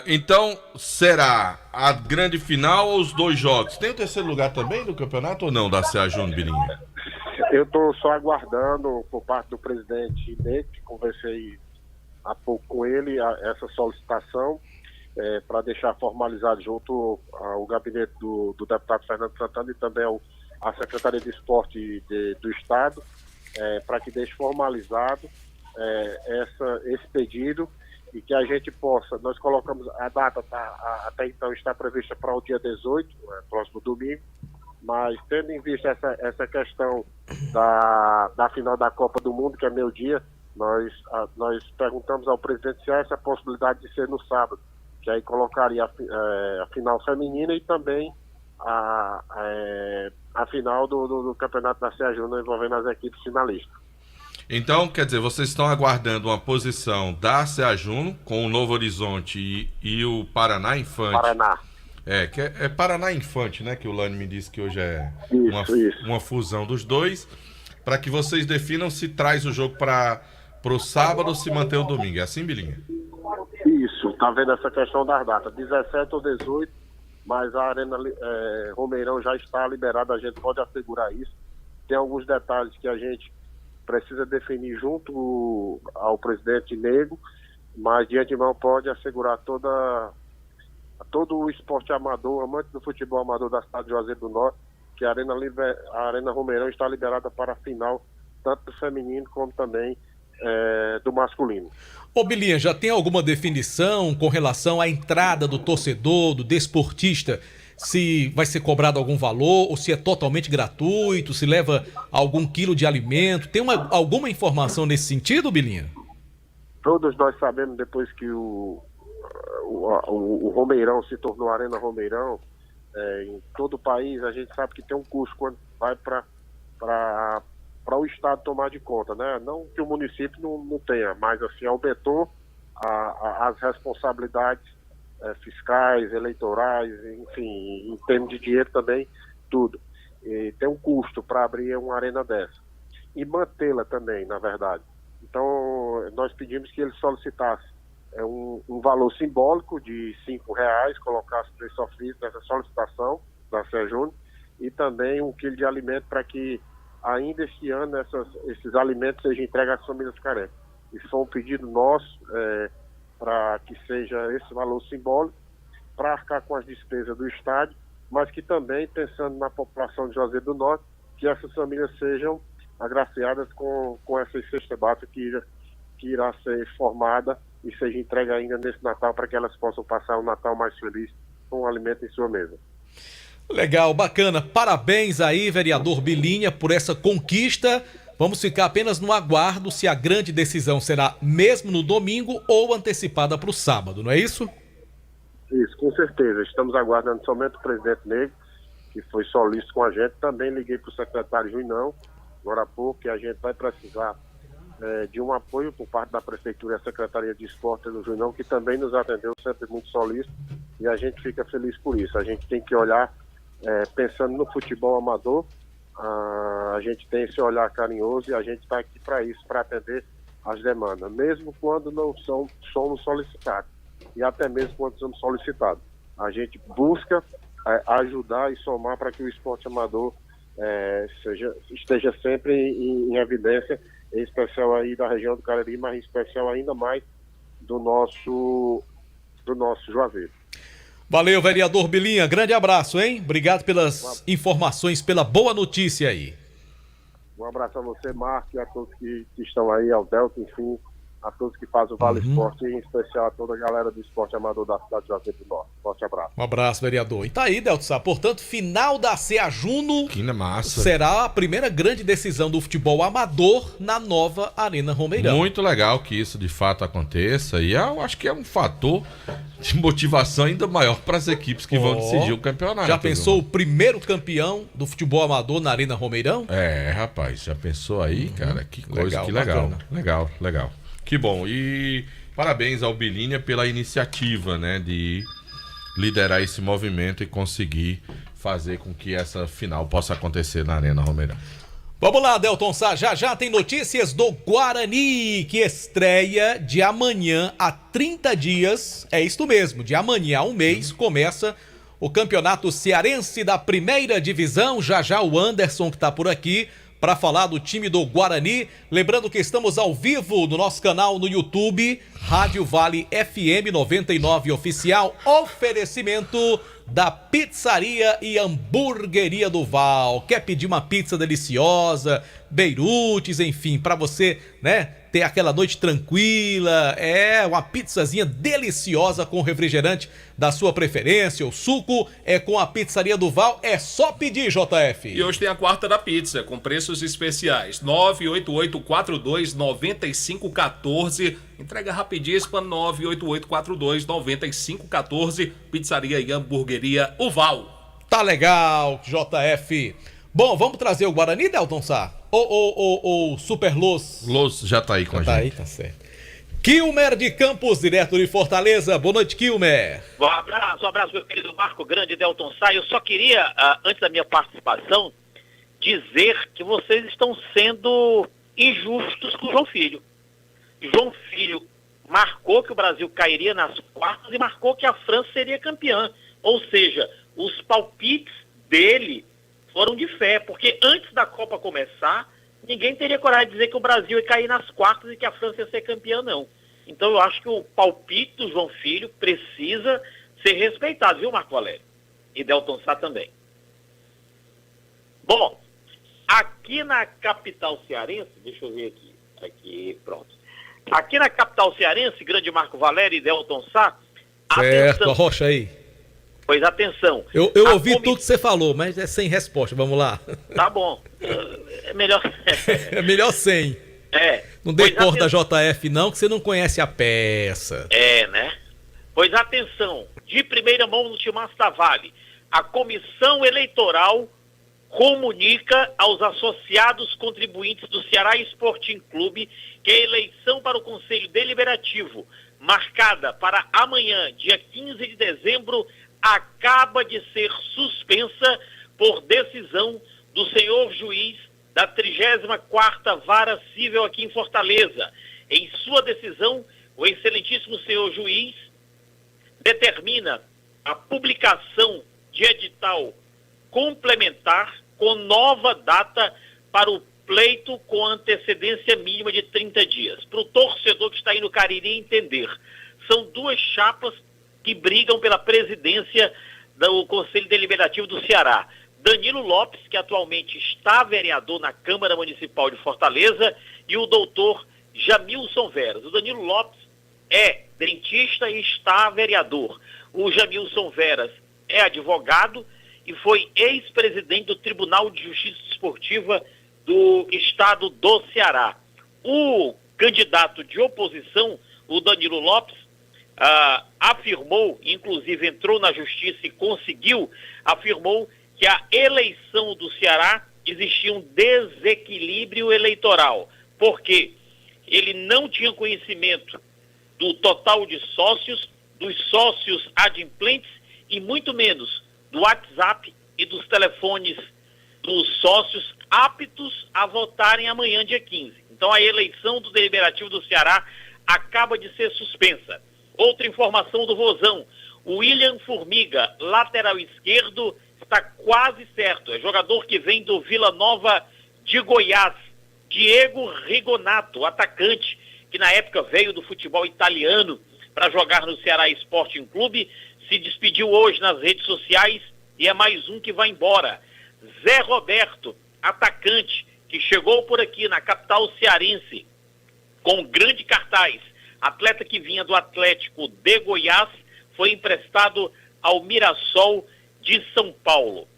Então, será a grande final ou os dois jogos? Tem o terceiro lugar também do campeonato ou não, da CEA Juno, Bilinha? Eu estou só aguardando por parte do presidente Inês, que conversei há pouco com ele, essa solicitação para deixar formalizado junto ao gabinete do deputado Fernando Santana e também à Secretaria de Esporte do Estado para que deixe formalizado esse pedido e que a gente possa, nós colocamos, a data até então está prevista para o dia 18, próximo domingo, mas tendo em vista essa questão da final da Copa do Mundo, que é meio-dia, nós perguntamos ao presidente se há essa possibilidade de ser no sábado, que aí colocaria a final feminina e também a final do Campeonato da CEA Júnior envolvendo as equipes finalistas. Então, quer dizer, vocês estão aguardando uma posição da CEA Júnior com o Novo Horizonte e o Paraná Infante. Paraná. Que é Paraná Infante, né? Que o Lani me disse que hoje é uma fusão dos dois, para que vocês definam se traz o jogo para o sábado ou se mantém o domingo. É assim, Bilinha? Isso, tá vendo essa questão das datas, 17 ou 18, mas a Arena Romeirão já está liberada, a gente pode assegurar isso. Tem alguns detalhes que a gente precisa definir junto ao presidente Nego, mas de antemão pode assegurar todo o esporte amador, amante do futebol amador da cidade de Juazeiro do Norte, que a Arena Romeirão está liberada para a final, tanto do feminino como também do masculino. Ô Bilinha, já tem alguma definição com relação à entrada do torcedor, do desportista? Se vai ser cobrado algum valor ou se é totalmente gratuito, se leva algum quilo de alimento? Tem alguma informação nesse sentido, Bilinha? Todos nós sabemos, depois que o Romeirão se tornou Arena Romeirão, em todo o país, a gente sabe que tem um custo quando vai para o Estado tomar de conta, né? Não que o município não tenha, mas assim, aumentou as responsabilidades fiscais, eleitorais, enfim, em termos de dinheiro também, tudo. E tem um custo para abrir uma arena dessa. E mantê-la também, na verdade. Então, nós pedimos que ele solicitasse um valor simbólico de R$5, colocasse preço oficial nessa solicitação da CEA Júnior, e também 1 quilo de alimento para que ainda este ano esses alimentos sejam entregues às famílias carentes. Isso foi um pedido nosso, para que seja esse valor simbólico, para arcar com as despesas do estádio, mas que também, pensando na população de Juazeiro do Norte, que essas famílias sejam agraciadas com essa cesta básica que irá ser formada e seja entregue ainda nesse Natal, para que elas possam passar um Natal mais feliz com o alimento em sua mesa. Legal, bacana. Parabéns aí, vereador Bilinha, por essa conquista. Vamos ficar apenas no aguardo se a grande decisão será mesmo no domingo ou antecipada para o sábado, não é isso? Isso, com certeza. Estamos aguardando somente o presidente Negro, que foi solícito com a gente. Também liguei para o secretário Juinão, agora há pouco, que a gente vai precisar de um apoio por parte da Prefeitura e a Secretaria de Esporte do Juinão, que também nos atendeu sempre muito solícito, e a gente fica feliz por isso. A gente tem que olhar, pensando no futebol amador, a gente tem esse olhar carinhoso e a gente está aqui para isso, para atender as demandas, mesmo quando não somos solicitados, e até mesmo quando somos solicitados. A gente busca ajudar e somar para que o esporte amador esteja sempre em evidência, em especial aí da região do Cariri, mas em especial ainda mais do nosso Juazeiro. Valeu, vereador Bilinha. Grande abraço, hein? Obrigado pelas informações, pela boa notícia aí. Um abraço a você, Marco, e a todos que estão aí, ao Delta, enfim, a todos que fazem o Vale Esporte, e em especial a toda a galera do esporte amador da cidade de Juazeiro do Norte. Forte abraço. Um abraço, vereador. E tá aí, Delta Sá. Portanto, final da CEA Júnior. Que massa. Será a primeira grande decisão do futebol amador na nova Arena Romeirão. Muito legal que isso de fato aconteça, e eu acho que é um fator de motivação ainda maior para as equipes que vão decidir o campeonato. Já pensou o primeiro campeão do futebol amador na Arena Romeirão? Rapaz, já pensou aí, cara? Que coisa, que legal. Legal. Que bom. E parabéns ao Bilinha pela iniciativa, né, de liderar esse movimento e conseguir fazer com que essa final possa acontecer na Arena Romeirão. Vamos lá, Delton Sá, já tem notícias do Guarani, que estreia de amanhã a 30 dias, é isto mesmo, de amanhã a um mês, começa o Campeonato Cearense da Primeira Divisão. Já o Anderson, que está por aqui, para falar do time do Guarani. Lembrando que estamos ao vivo no nosso canal no YouTube, Rádio Vale FM 99 Oficial, oferecimento da Pizzaria e Hamburgueria do Val. Quer pedir uma pizza deliciosa, beirutes, enfim, para você, né, ter aquela noite tranquila, uma pizzazinha deliciosa com refrigerante da sua preferência, o suco é com a Pizzaria do Val, é só pedir, JF. E hoje tem a quarta da pizza, com preços especiais, 988-42-9514, entrega rapidíssima, 988-42-9514, Pizzaria e Hamburgueria o Val. Tá legal, JF. Bom, vamos trazer o Guarani, Delton Sá? Ou Super Los? Los já tá aí com a gente. Tá aí, tá certo. Kilmer de Campos, direto de Fortaleza. Boa noite, Kilmer. Um abraço, meu querido Marco Grande, Delton Sá. Eu só queria, antes da minha participação, dizer que vocês estão sendo injustos com o João Filho. João Filho marcou que o Brasil cairia nas quartas e marcou que a França seria campeã. Ou seja, os palpites dele foram de fé, porque antes da Copa começar, ninguém teria coragem de dizer que o Brasil ia cair nas quartas e que a França ia ser campeã, não. Então eu acho que o palpite do João Filho precisa ser respeitado, viu, Marco Valério? E Delton Sá também. Bom, aqui na capital cearense, deixa eu ver aqui, pronto. Aqui na capital cearense, grande Marco Valério e Delton Sá, certo, arrocha aí. Pois atenção. Eu ouvi tudo que você falou, mas é sem resposta. Vamos lá. Tá bom. É melhor. É melhor sem. Não dê cor da JF, não, que você não conhece a peça. Né? Pois atenção. De primeira mão no Timaço da Vale, a Comissão Eleitoral comunica aos associados contribuintes do Ceará Sporting Clube que a eleição para o Conselho Deliberativo, marcada para amanhã, dia 15 de dezembro, acaba de ser suspensa por decisão do senhor juiz da 34ª Vara Civil aqui em Fortaleza. Em sua decisão, o excelentíssimo senhor juiz determina a publicação de edital complementar com nova data para o pleito com antecedência mínima de 30 dias. Para o torcedor que está aí no Cariri entender, são duas chapas que brigam pela presidência do Conselho Deliberativo do Ceará. Danilo Lopes, que atualmente está vereador na Câmara Municipal de Fortaleza, e o doutor Jamilson Veras. O Danilo Lopes é dentista e está vereador. O Jamilson Veras é advogado e foi ex-presidente do Tribunal de Justiça Esportiva do Estado do Ceará. O candidato de oposição, o Danilo Lopes, afirmou, inclusive entrou na justiça e conseguiu, afirmou que a eleição do Ceará existia um desequilíbrio eleitoral, porque ele não tinha conhecimento do total de sócios, dos sócios adimplentes e muito menos do WhatsApp e dos telefones dos sócios aptos a votarem amanhã, dia 15. Então a eleição do Deliberativo do Ceará acaba de ser suspensa. Outra informação do Vozão, o William Formiga, lateral esquerdo, está quase certo. É jogador que vem do Vila Nova de Goiás. Diego Rigonato, atacante, que na época veio do futebol italiano para jogar no Ceará Sporting Clube, se despediu hoje nas redes sociais e é mais um que vai embora. Zé Roberto, atacante, que chegou por aqui na capital cearense com grande cartaz. Atleta que vinha do Atlético de Goiás, foi emprestado ao Mirassol de São Paulo.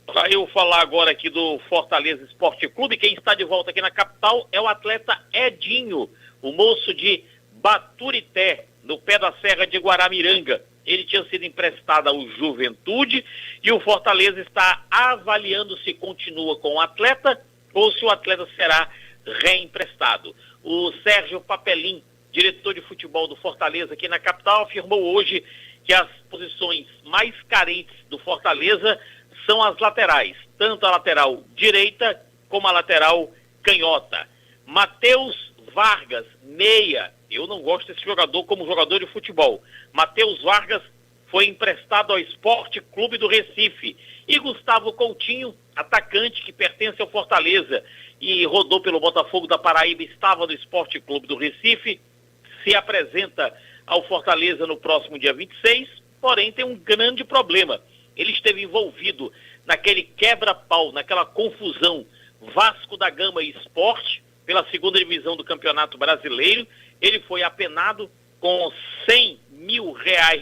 Para eu falar agora aqui do Fortaleza Esporte Clube, quem está de volta aqui na capital é o atleta Edinho, o moço de Baturité, no pé da Serra de Guaramiranga. Ele tinha sido emprestado ao Juventude e o Fortaleza está avaliando se continua com o atleta ou se o atleta será reemprestado. O Sérgio Papelim, diretor de futebol do Fortaleza aqui na capital, afirmou hoje que as posições mais carentes do Fortaleza são as laterais, tanto a lateral direita como a lateral canhota. Matheus Vargas, meia, eu não gosto desse jogador como jogador de futebol. Matheus Vargas foi emprestado ao Esporte Clube do Recife. E Gustavo Coutinho, atacante que pertence ao Fortaleza e rodou pelo Botafogo da Paraíba, estava no Esporte Clube do Recife, se apresenta ao Fortaleza no próximo dia 26, porém tem um grande problema. ele esteve envolvido naquele quebra-pau, naquela confusão Vasco da Gama e Sport, pela segunda divisão do Campeonato Brasileiro. Ele foi apenado com R$100 mil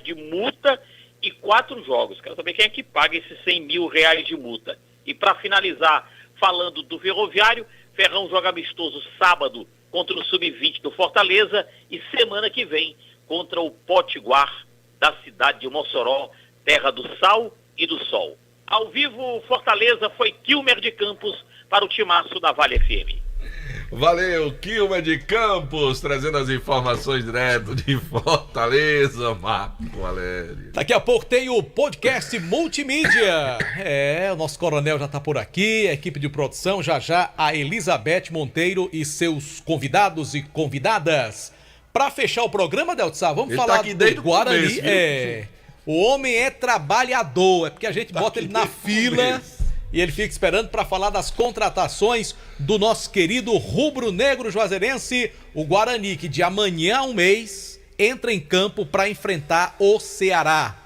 de multa e 4 jogos. Quero saber quem é que paga esses R$100 mil de multa. E para finalizar, falando do Ferroviário, Ferrão joga amistoso sábado contra o Sub-20 do Fortaleza e semana que vem contra o Potiguar da cidade de Mossoró, terra do sal e do sol. Ao vivo, Fortaleza foi Quilmer de Campos para o timaço da Vale FM. Valeu, Quilmer de Campos, trazendo as informações direto de Fortaleza, Marco Valério. Daqui a pouco tem o podcast multimídia. O nosso coronel já está por aqui, a equipe de produção, já a Elizabeth Monteiro e seus convidados e convidadas. Para fechar o programa, Delto Sá, vamos falar do Guarani. O homem é trabalhador, é porque a gente bota ele na fila e ele fica esperando para falar das contratações do nosso querido rubro-negro juazeirense, o Guarani, que de amanhã a um mês entra em campo para enfrentar o Ceará.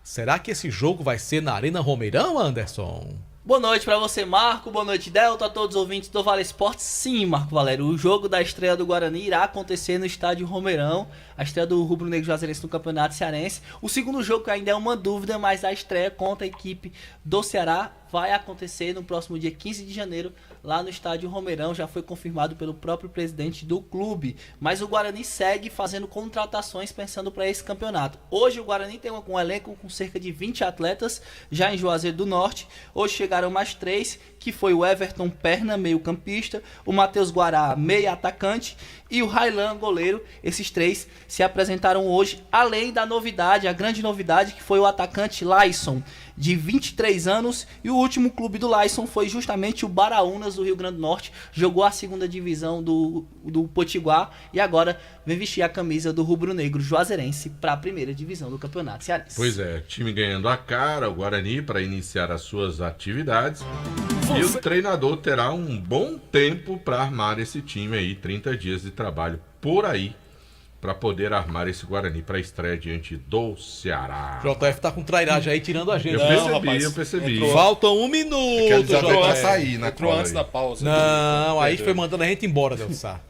Será que esse jogo vai ser na Arena Romeirão, Anderson? Boa noite para você, Marco. Boa noite, Delta, a todos os ouvintes do Vale Esportes. Sim, Marco Valério, o jogo da estreia do Guarani irá acontecer no estádio Romeirão, a estreia do Rubro Negro Juazeirense no Campeonato Cearense. O segundo jogo ainda é uma dúvida, mas a estreia contra a equipe do Ceará vai acontecer no próximo dia 15 de janeiro, lá no estádio Romeirão. Já foi confirmado pelo próprio presidente do clube. Mas o Guarani segue fazendo contratações pensando para esse campeonato. Hoje o Guarani tem um elenco com cerca de 20 atletas, já em Juazeiro do Norte. Hoje chegaram mais 3, que foi o Everton Perna, meio campista, o Matheus Guará, meio atacante, e o Railan, goleiro. Esses 3 se apresentaram hoje, além da novidade, a grande novidade, que foi o atacante Laisson, de 23 anos, e o último clube do Laisson foi justamente o Baraunas do Rio Grande do Norte. Jogou a segunda divisão do Potiguar e agora vem vestir a camisa do Rubro Negro Juazeirense para a primeira divisão do Campeonato Cearense. Pois é, time ganhando a cara, o Guarani, para iniciar as suas atividades. E o treinador terá um bom tempo para armar esse time aí, 30 dias de trabalho por aí, para poder armar esse Guarani para a estreia diante do Ceará. JF tá com trairagem aí, tirando a gente. Eu percebi. Falta um minuto, JF. Sair na entrou antes da pausa. Não, aí foi mandando a gente embora, Delçá.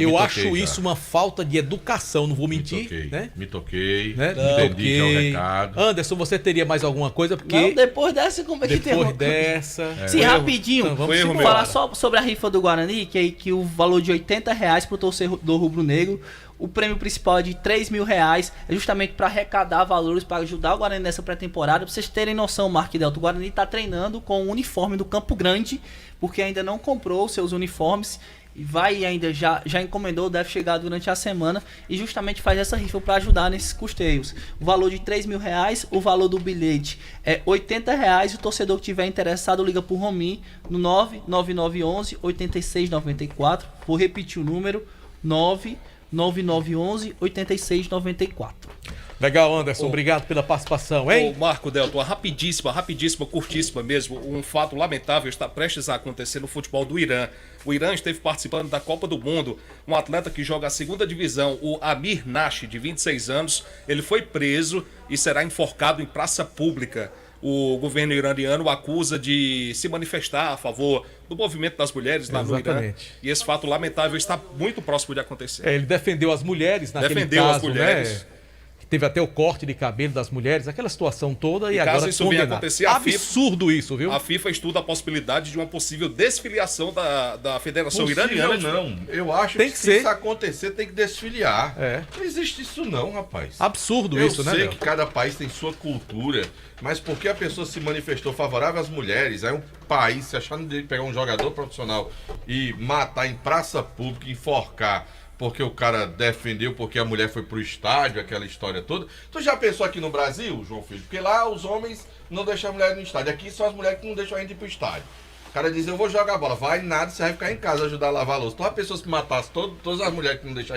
Eu acho isso uma falta de educação, não vou mentir. Me toquei, né? Entendi que é o recado. Anderson, você teria mais alguma coisa? Porque não, depois dessa, como é que tem? Depois dessa... Sim, rapidinho, então, vamos falar só sobre a rifa do Guarani, que o valor de R$80 pro torcedor rubro-negro. O prêmio principal é de R$3 mil, é justamente para arrecadar valores, para ajudar o Guarani nessa pré-temporada. Para vocês terem noção, Marco e Delta, o Guarani está treinando com o uniforme do Campo Grande, porque ainda não comprou os seus uniformes. E vai ainda, já encomendou, deve chegar durante a semana, e justamente faz essa rifa para ajudar nesses custeios. O valor de R$3 mil, o valor do bilhete é R$80. O torcedor que tiver interessado liga por Romin no 99911-8694. Vou repetir o número, 99911-8694. Legal, Anderson, obrigado pela participação, hein? Marco Delto, uma rapidíssima, curtíssima mesmo, um fato lamentável está prestes a acontecer no futebol do Irã. O Irã esteve participando da Copa do Mundo, um atleta que joga a segunda divisão, o Amir Nash, de 26 anos, ele foi preso e será enforcado em praça pública. O governo iraniano o acusa de se manifestar a favor do movimento das mulheres lá no Irã. E esse fato lamentável está muito próximo de acontecer. Ele defendeu as mulheres naquele caso, né? Teve até o corte de cabelo das mulheres, aquela situação toda, e agora caso isso venha acontecer, absurdo isso, viu? A FIFA estuda a possibilidade de uma possível desfiliação da Federação Iraniana. Não, eu acho que se isso acontecer tem que desfiliar. Não existe isso não, rapaz. Absurdo isso, né? Eu sei que cada país tem sua cultura, mas porque a pessoa se manifestou favorável às mulheres, aí um país se achando de pegar um jogador profissional e matar em praça pública, enforcar, porque o cara defendeu, porque a mulher foi pro estádio, aquela história toda. Tu já pensou aqui no Brasil, João Filho? Porque lá os homens não deixam a mulher no estádio. Aqui são as mulheres que não deixam a gente ir pro estádio. O cara diz, eu vou jogar bola. Vai nada, você vai ficar em casa ajudar a lavar a louça. Tu já pensou se matasse todas as mulheres que não deixam